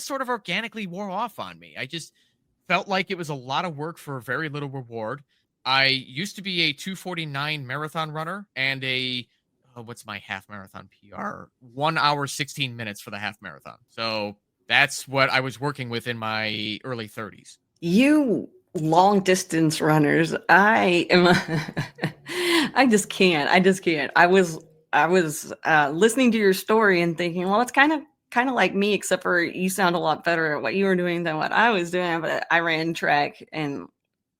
sort of organically wore off on me. I just felt like it was a lot of work for very little reward. I used to be a 2:49 marathon runner and what's my half marathon PR? 1 hour 16 minutes for the half marathon. So that's what I was working with in my early 30s. You long distance runners, I am I just can't. I was listening to your story and thinking, well, it's kind of like me, except for you sound a lot better at what you were doing than what I was doing. But I ran track, and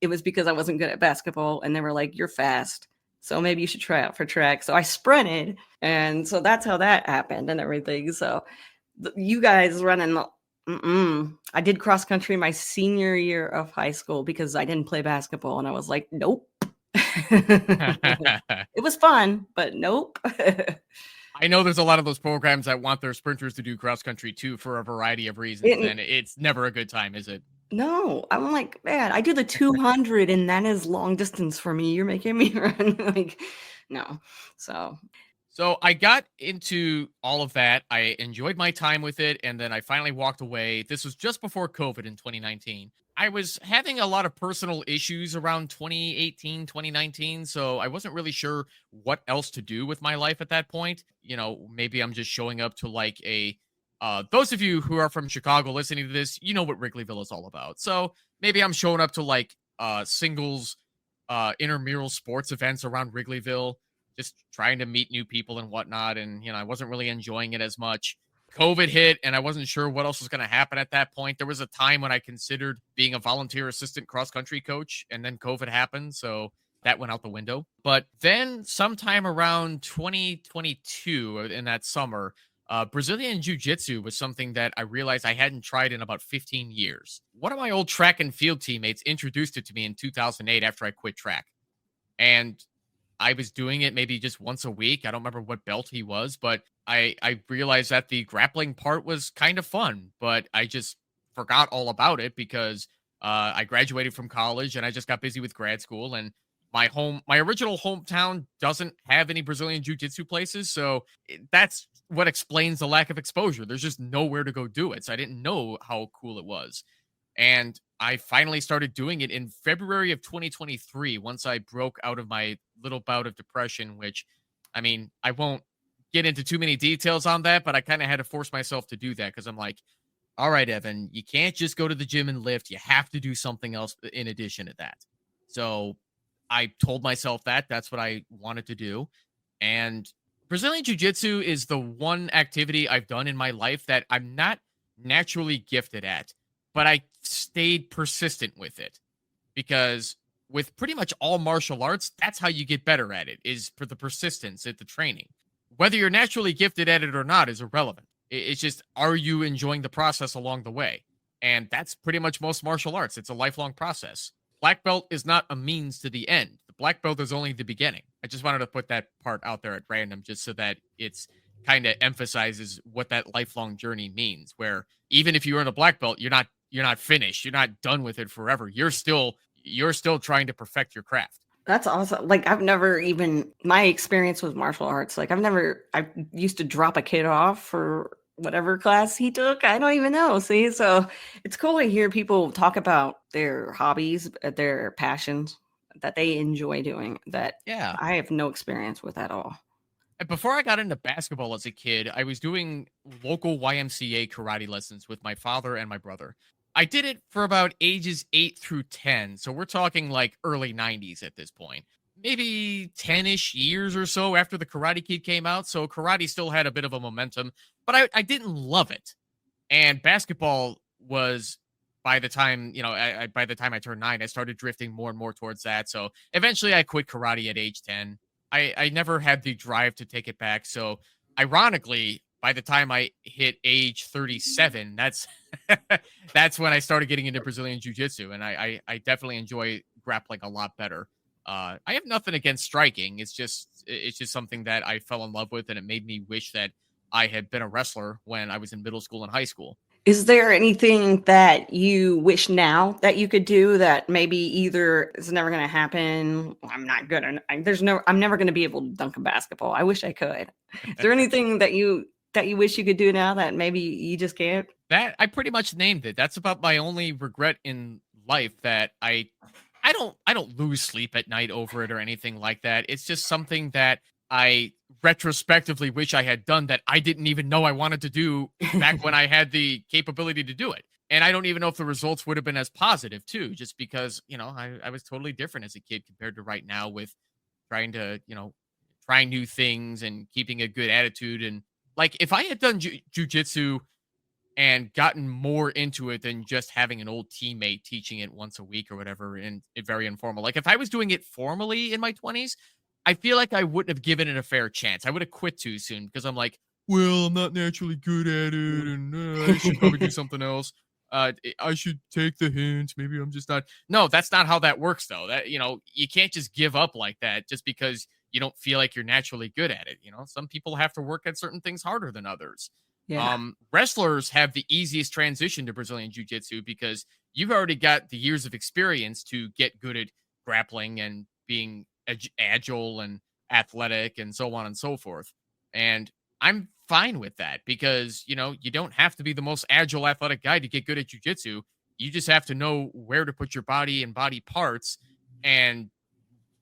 it was because I wasn't good at basketball, and they were like, you're fast, so maybe you should try out for track. So I sprinted, and so that's how that happened and everything. So you guys running, I did cross country my senior year of high school because I didn't play basketball, and I was like, nope. It was fun, but nope. I know there's a lot of those programs that want their sprinters to do cross country too for a variety of reasons, and it's never a good time, is it? No, I'm like, man, I do the 200 and that is long distance for me. You're making me run like, no. So I got into all of that. I enjoyed my time with it, and then I finally walked away. This was just before COVID in 2019. I was having a lot of personal issues around 2018, 2019, so I wasn't really sure what else to do with my life at that point. You know, maybe I'm just showing up to like those of you who are from Chicago listening to this, you know what Wrigleyville is all about. So maybe I'm showing up to like singles intramural sports events around Wrigleyville, just trying to meet new people and whatnot. And, I wasn't really enjoying it as much. COVID hit and I wasn't sure what else was going to happen at that point. There was a time when I considered being a volunteer assistant cross country coach, and then COVID happened. So that went out the window. But then sometime around 2022 in that summer, Brazilian Jiu-Jitsu was something that I realized I hadn't tried in about 15 years. One of my old track and field teammates introduced it to me in 2008 after I quit track. And I was doing it maybe just once a week. I don't remember what belt he was, but I realized that the grappling part was kind of fun, but I just forgot all about it because I graduated from college and I just got busy with grad school, and my original hometown doesn't have any Brazilian jiu-jitsu places. So that's what explains the lack of exposure. There's just nowhere to go do it. So I didn't know how cool it was. And I finally started doing it in February of 2023 once I broke out of my little bout of depression, which, I mean, I won't get into too many details on that, but I kind of had to force myself to do that because I'm like, all right, Evan, you can't just go to the gym and lift. You have to do something else in addition to that. So I told myself that that's what I wanted to do. And Brazilian Jiu-Jitsu is the one activity I've done in my life that I'm not naturally gifted at, but I stayed persistent with it because with pretty much all martial arts, that's how you get better at it, is for the persistence at the training. Whether you're naturally gifted at it or not is irrelevant. It's just, are you enjoying the process along the way? And that's pretty much most martial arts. It's a lifelong process. Black belt is not a means to the end. The black belt is only the beginning. I just wanted to put that part out there at random just so that it's kind of emphasizes what that lifelong journey means, where even if you earn a black belt, you're not finished. You're not done with it forever. You're still trying to perfect your craft. That's awesome. Like, I've never even, my experience with martial arts, like I used to drop a kid off for whatever class he took. I don't even know. See, so it's cool to hear people talk about their hobbies, their passions that they enjoy doing that. Yeah. I have no experience with at all. Before I got into basketball as a kid, I was doing local YMCA karate lessons with my father and my brother. I did it for about ages 8 through 10. So we're talking like early 90s at this point. Maybe 10-ish years or so after the Karate Kid came out. So karate still had a bit of a momentum, but I didn't love it. And basketball was by the time, by the time I turned 9, I started drifting more and more towards that. So eventually I quit karate at age 10. I never had the drive to take it back. So ironically, by the time I hit age 37, that's when I started getting into Brazilian Jiu-Jitsu. And I definitely enjoy grappling a lot better. I have nothing against striking. It's just something that I fell in love with, and it made me wish that I had been a wrestler when I was in middle school and high school. Is there anything that you wish now that you could do that maybe either is never going to happen? I'm not good. I'm never going to be able to dunk a basketball. I wish I could. Is there anything that you wish you could do now that maybe you just can't? That I pretty much named it. That's about my only regret in life, that I don't lose sleep at night over it or anything like that. It's just something that I retrospectively wish I had done that I didn't even know I wanted to do back when I had the capability to do it. And I don't even know if the results would have been as positive too, just because, I was totally different as a kid compared to right now, with trying to, trying new things and keeping a good attitude. And like, if I had done jujitsu and gotten more into it than just having an old teammate teaching it once a week or whatever, and it very informal. Like, if I was doing it formally in my 20s, I feel like I wouldn't have given it a fair chance. I would have quit too soon because I'm like, well, I'm not naturally good at it, and I should probably do something else. I should take the hints. Maybe I'm just not. No, that's not how that works, though. That you can't just give up like that just because you don't feel like you're naturally good at it. Some people have to work at certain things harder than others. Yeah. Wrestlers have the easiest transition to Brazilian Jiu-Jitsu because you've already got the years of experience to get good at grappling and being agile and athletic and so on and so forth. And I'm fine with that because, you don't have to be the most agile athletic guy to get good at jiu-jitsu. You just have to know where to put your body and body parts and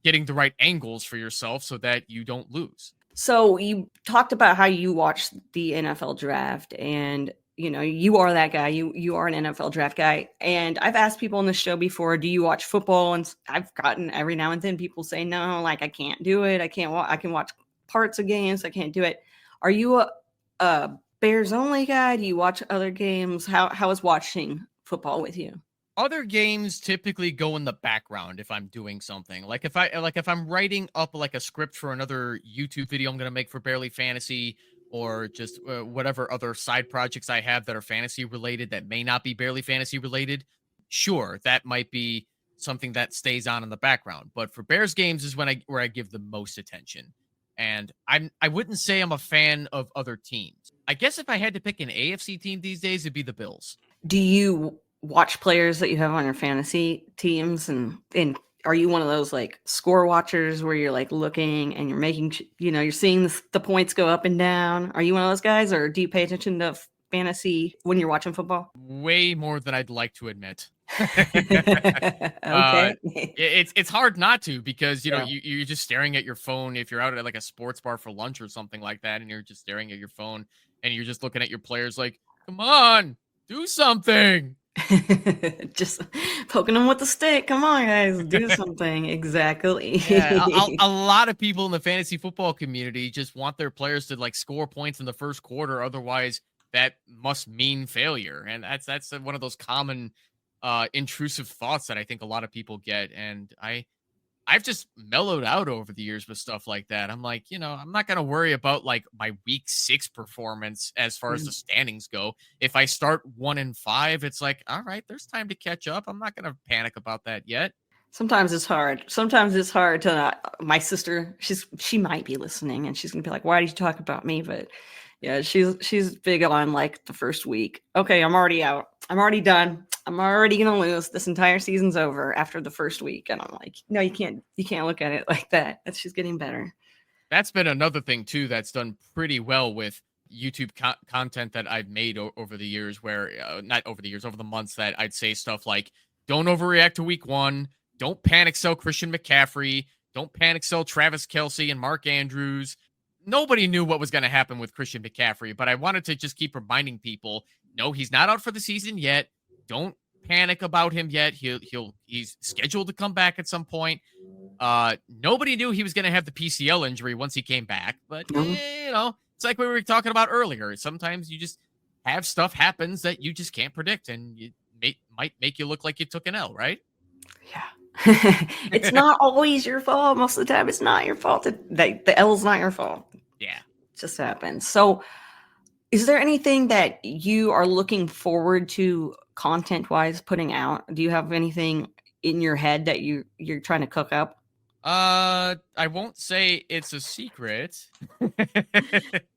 getting the right angles for yourself so that you don't lose. So you talked about how you watch the NFL draft, and you are that guy. You are an NFL draft guy. And I've asked people on the show before, do you watch football? And I've gotten every now and then people say, no, like I can't do it. I can't I can watch parts of games. I can't do it. Are you a Bears only guy? Do you watch other games? How is watching football with you? Other games typically go in the background if I'm doing something. Like if I'm writing up like a script for another YouTube video I'm going to make for Barely Fantasy, or just whatever other side projects I have that are fantasy related that may not be Barely Fantasy related, sure, that might be something that stays on in the background. But for Bears games is where I give the most attention. And I wouldn't say I'm a fan of other teams. I guess if I had to pick an AFC team these days, it'd be the Bills. Do you watch players that you have on your fantasy teams, and are you one of those like score watchers where you're like looking and you're making, you're seeing the points go up and down? Are you one of those guys, or do you pay attention to fantasy when you're watching football? Way more than I'd like to admit. Okay. It's hard not to, because Yeah. you're just staring at your phone if you're out at like a sports bar for lunch or something like that, and you're just staring at your phone and you're just looking at your players like, come on, do something. Just poking them with the stick. Come on, guys, do something. Exactly. Yeah, a lot of people in the fantasy football community just want their players to like score points in the first quarter, otherwise that must mean failure. And that's one of those common intrusive thoughts that I think a lot of people get. And I've just mellowed out over the years with stuff like that. I'm like, I'm not going to worry about like my week 6 performance as far as the standings go. If I start 1-5, it's like, all right, there's time to catch up. I'm not going to panic about that yet. Sometimes it's hard. Sometimes it's hard to not. My sister, she might be listening, and she's gonna be like, "Why did you talk about me?" But yeah, she's big on like the first week. Okay, I'm already out. I'm already done. I'm already gonna lose. This entire season's over after the first week. And I'm like, no, you can't look at it like that. She's getting better. That's been another thing too that's done pretty well with YouTube content that I've made over the years, where not over the years, over the months, that I'd say stuff like, don't overreact to week 1. Don't panic sell Christian McCaffrey. Don't panic sell Travis Kelce and Mark Andrews. Nobody knew what was going to happen with Christian McCaffrey, but I wanted to just keep reminding people, no, he's not out for the season yet. Don't panic about him yet. He's scheduled to come back at some point. Nobody knew he was going to have the PCL injury once he came back, but it's like we were talking about earlier. Sometimes you just have stuff happens that you just can't predict, and might make you look like you took an L, right? Yeah. It's not always your fault. Most of the time, it's not your fault. The L's not your fault. Yeah. It just happens. So, is there anything that you are looking forward to content-wise putting out? Do you have anything in your head that you're trying to cook up? I won't say it's a secret.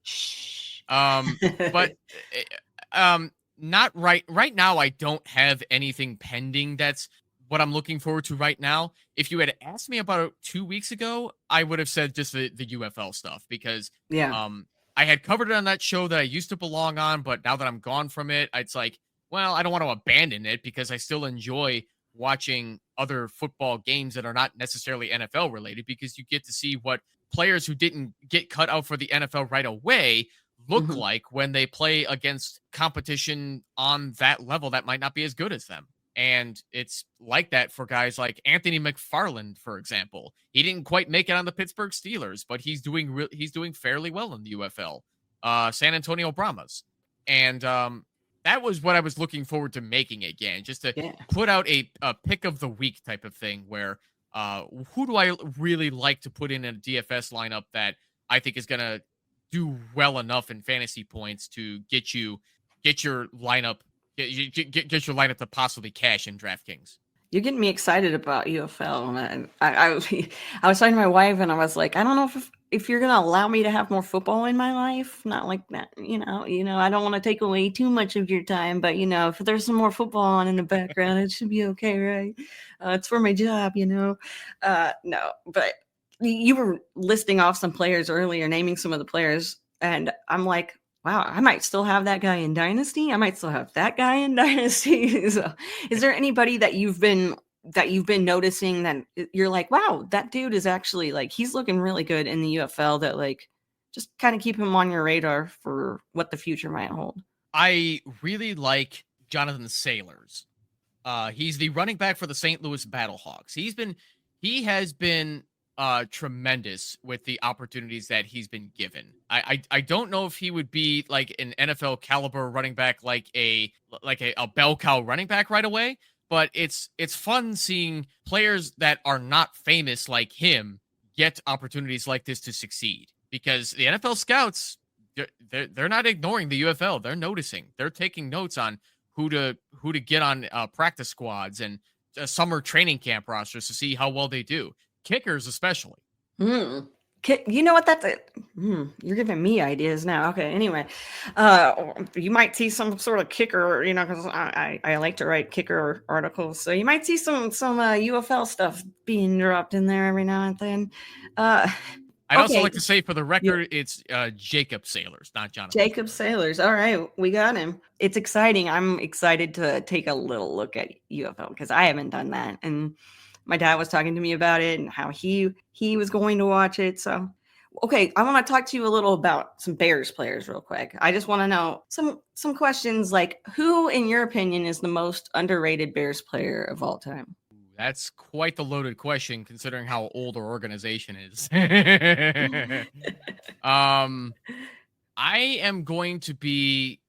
Shh. But not right now. I don't have anything pending. That's what I'm looking forward to right now. If you had asked me about it 2 weeks ago, I would have said just the UFL stuff because Yeah. I had covered it on that show that I used to belong on, but now that I'm gone from it, it's like, well, I don't want to abandon it because I still enjoy watching other football games that are not necessarily NFL related because you get to see what players who didn't get cut out for the NFL right away look Mhm. like when they play against competition on that level that might not be as good as them. And it's like that for guys like Anthony McFarland, for example. He didn't quite make it on the Pittsburgh Steelers, but he's doing fairly well in the UFL. San Antonio Brahmas, and that was what I was looking forward to making again, just to Yeah. put out a pick of the week type of thing where who do I really like to put in a DFS lineup that I think is gonna do well enough in fantasy points to get your lineup get your lineup to possibly cash in DraftKings. You're getting me excited about UFL. And I was talking to my wife, and I was like, I don't know if you're gonna allow me to have more football in my life. Not like that, I don't want to take away too much of your time, but if there's some more football on in the background, it should be okay, right? It's for my job. No, but you were listing off some players earlier, naming some of the players, and I'm like, wow, I might still have that guy in Dynasty. I might still have that guy in Dynasty. So, is there anybody that you've been noticing that you're like, wow, that dude is actually like he's looking really good in the UFL that like just kind of keep him on your radar for what the future might hold? I really like Jonathan Sailors. He's the running back for the St. Louis Battlehawks. He has been tremendous with the opportunities that he's been given. I don't know if he would be like an NFL caliber running back like a bell cow running back right away, but it's fun seeing players that are not famous like him get opportunities like this to succeed because the NFL scouts they're not ignoring the UFL. They're noticing. They're taking notes on who to get on practice squads and summer training camp rosters to see how well they do. Kickers, especially. Hmm. You know what? You're giving me ideas now. Okay. Anyway, you might see some sort of kicker, because I like to write kicker articles, so you might see some UFL stuff being dropped in there every now and then. I'd also Okay. like to say, for the record, it's Jacob Sailors, not Jonathan. Jacob Sailors. All right, we got him. It's exciting. I'm excited to take a little look at UFL because I haven't done that, and my dad was talking to me about it and how he was going to watch it. So, okay, I want to talk to you a little about some Bears players real quick. I just want to know some questions like who, in your opinion, is the most underrated Bears player of all time? That's quite the loaded question, considering how old our organization is. I am going to be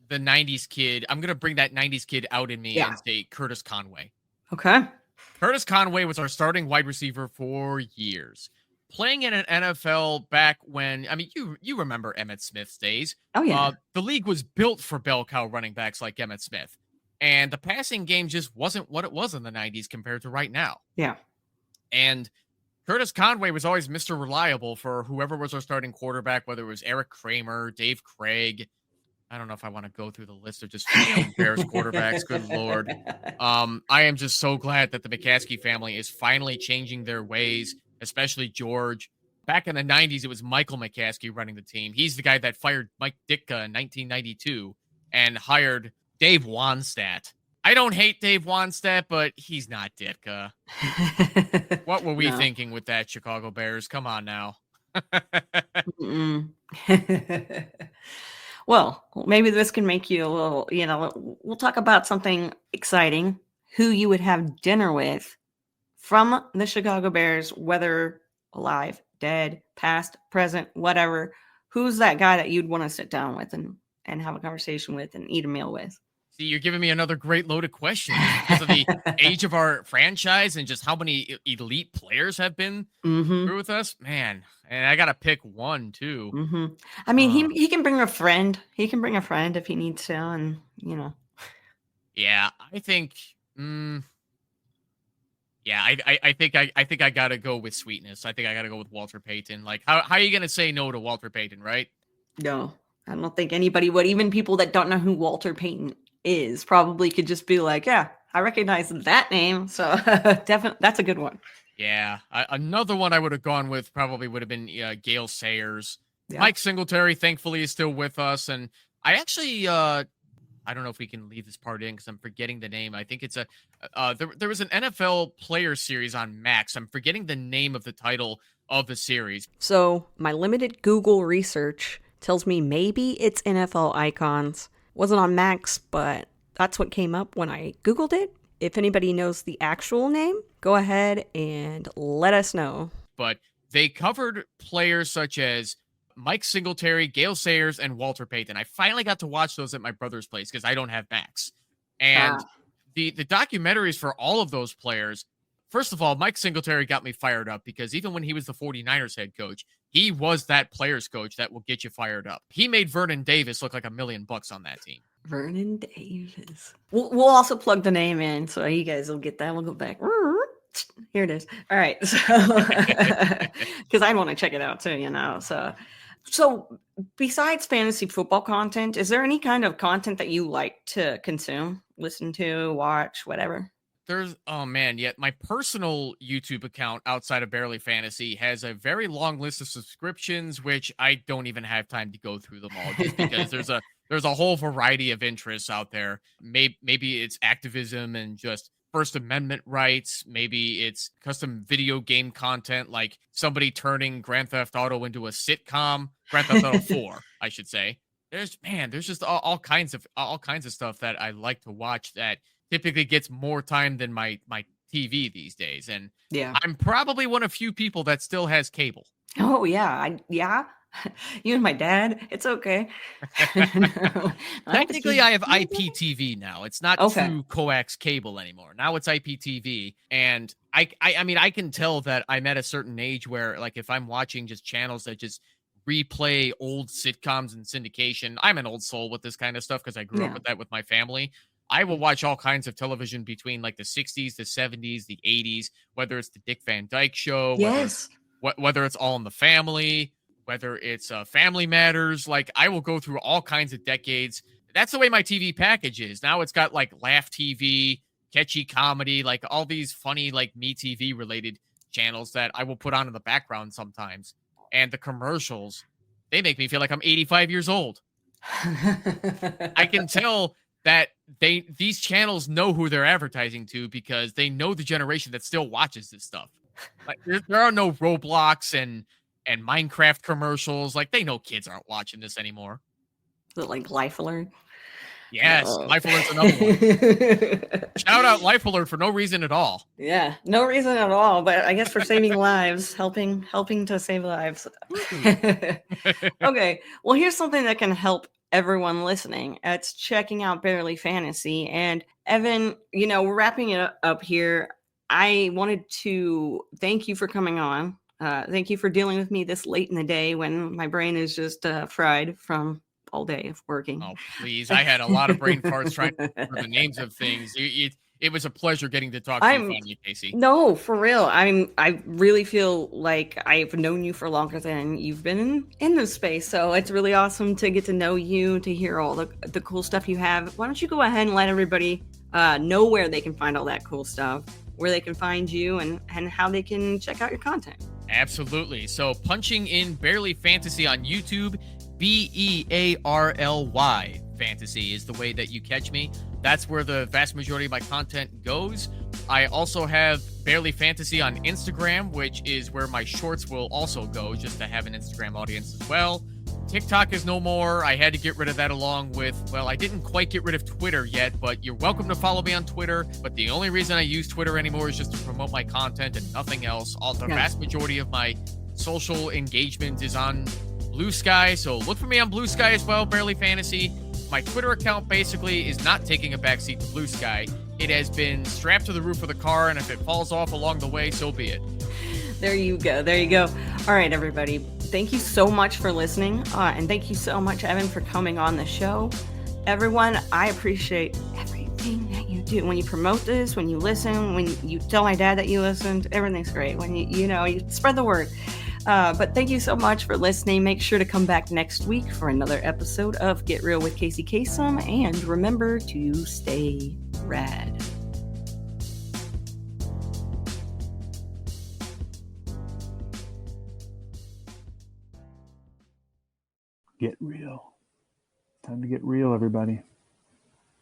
the '90s kid. I'm going to bring that '90s kid out in me and say Curtis Conway. Okay. Curtis Conway was our starting wide receiver for years, playing in an NFL back when, I mean, you remember Emmitt Smith's days. Oh yeah. The league was built for bell cow running backs like Emmitt Smith. And the passing game just wasn't what it was in the 90s compared to right now. Yeah. And Curtis Conway was always Mr. Reliable for whoever was our starting quarterback, whether it was Eric Kramer, Dave Craig. I don't know if I want to go through the list of just Bears quarterbacks. Good Lord. I am just so glad that the McCaskey family is finally changing their ways, especially George. Back in the 90s, it was Michael McCaskey running the team. He's the guy that fired Mike Ditka in 1992 and hired Dave Wannstedt. I don't hate Dave Wannstedt, but he's not Ditka. What were we thinking with that, Chicago Bears? Come on now. Well, maybe this can make you a little, we'll talk about something exciting. Who you would have dinner with from the Chicago Bears, whether alive, dead, past, present, whatever. Who's that guy that you'd want to sit down with and have a conversation with and eat a meal with? See, you're giving me another great loaded question because of the age of our franchise and just how many elite players have been Mm-hmm. through with us. Man, and I got to pick one too. Mm-hmm. I mean, Uh, he can bring a friend. He can bring a friend if he needs to, and you know. yeah, I think. Yeah, I think I gotta go with sweetness. I think I gotta go with Walter Payton. Like, how are you gonna say no to Walter Payton, right? No, I don't think anybody would. Even people that don't know who Walter Payton is probably could just be like, yeah, I recognize that name. So definitely, that's a good one. Yeah, another one I would have gone with probably would have been Gale Sayers. Yeah. Mike Singletary, thankfully, is still with us, and I actually I don't know if we can leave this part in because I'm forgetting the name. I think it's there was an NFL player series on Max. I'm forgetting the name of the title of the series. So my limited Google research tells me maybe it's NFL Icons. Wasn't on Max, but that's what came up when I Googled it. If anybody knows the actual name, go ahead and let us know. But they covered players such as Mike Singletary, Gale Sayers, and Walter Payton. I finally got to watch those at my brother's place because I don't have Max. And the documentaries for all of those players, first of all, Mike Singletary got me fired up because even when he was the 49ers head coach, he was that player's coach that will get you fired up. He made Vernon Davis look like $1 million on that team. Vernon Davis. We'll also plug the name in so you guys will get that. We'll go back. Here it is. All right. So, because I want to check it out too, you know. So besides fantasy football content, is there any kind of content that you like to consume, listen to, watch, whatever? Oh man, yet my personal YouTube account outside of Barely Fantasy has a very long list of subscriptions, which I don't even have time to go through them all just because there's a whole variety of interests out there. Maybe it's activism and just First Amendment rights. Maybe it's custom video game content, like somebody turning Grand Theft Auto into a sitcom, Grand Theft Auto 4, I should say. There's just all kinds of stuff that I like to watch that typically gets more time than my TV these days. And yeah, I'm probably one of few people that still has cable. Oh yeah. You and my dad, it's okay. Technically, I have IPTV now. It's not true coax cable anymore. Now it's IPTV. And I mean, I can tell that I'm at a certain age where, like, if I'm watching just channels that just replay old sitcoms and syndication, I'm an old soul with this kind of stuff because I grew up with that with my family. I will watch all kinds of television between like the 60s, the 70s, the 80s, whether it's the Dick Van Dyke Show, whether it's All in the Family, whether it's Family Matters. Like, I will go through all kinds of decades. That's the way my TV package is. Now it's got like Laugh TV, Catchy Comedy, like all these funny like Me TV related channels that I will put on in the background sometimes. And the commercials, they make me feel like I'm 85 years old. I can tell that these channels know who they're advertising to because they know the generation that still watches this stuff. Like, there are no Roblox and Minecraft commercials. Like, they know kids aren't watching this anymore. Is it like Life Alert? Yes, Life Alert's another one. Shout out Life Alert for no reason at all. Yeah, no reason at all, but I guess for saving lives, helping to save lives. Okay, well, here's something that can help everyone listening. It's checking out Barely Fantasy. And Evan, you know, we're wrapping it up here. I wanted to thank you for coming on. Thank you for dealing with me this late in the day when my brain is just fried from all day of working. Oh, please. I had a lot of brain farts trying to remember the names of things. It was a pleasure getting to talk to you finally, Casey. No, for real. I really feel like I've known you for longer than you've been in this space. So it's really awesome to get to know you, to hear all the cool stuff you have. Why don't you go ahead and let everybody know where they can find all that cool stuff, where they can find you, and how they can check out your content. Absolutely. So punching in Barely Fantasy on YouTube, BEARLY Fantasy is the way that you catch me. That's where the vast majority of my content goes. I also have Barely Fantasy on Instagram, which is where my shorts will also go, just to have an Instagram audience as well. TikTok is no more. I had to get rid of that along with, well, I didn't quite get rid of Twitter yet, but you're welcome to follow me on Twitter. But the only reason I use Twitter anymore is just to promote my content and nothing else. The vast majority of my social engagement is on Blue Sky, so look for me on Blue Sky as well, Barely Fantasy. my Twitter account basically is not taking a backseat to Blue Sky. It has been strapped to the roof of the car, and if it falls off along the way, so be it. There you go. There you go. All right, everybody. Thank you so much for listening. And thank you so much, Evan, for coming on the show. Everyone, I appreciate everything that you do. When you promote this, when you listen, when you tell my dad that you listened, everything's great. When you spread the word. But thank you so much for listening. Make sure to come back next week for another episode of Get Real with Casey Kasem. And remember to stay rad. Get real. Time to get real, everybody.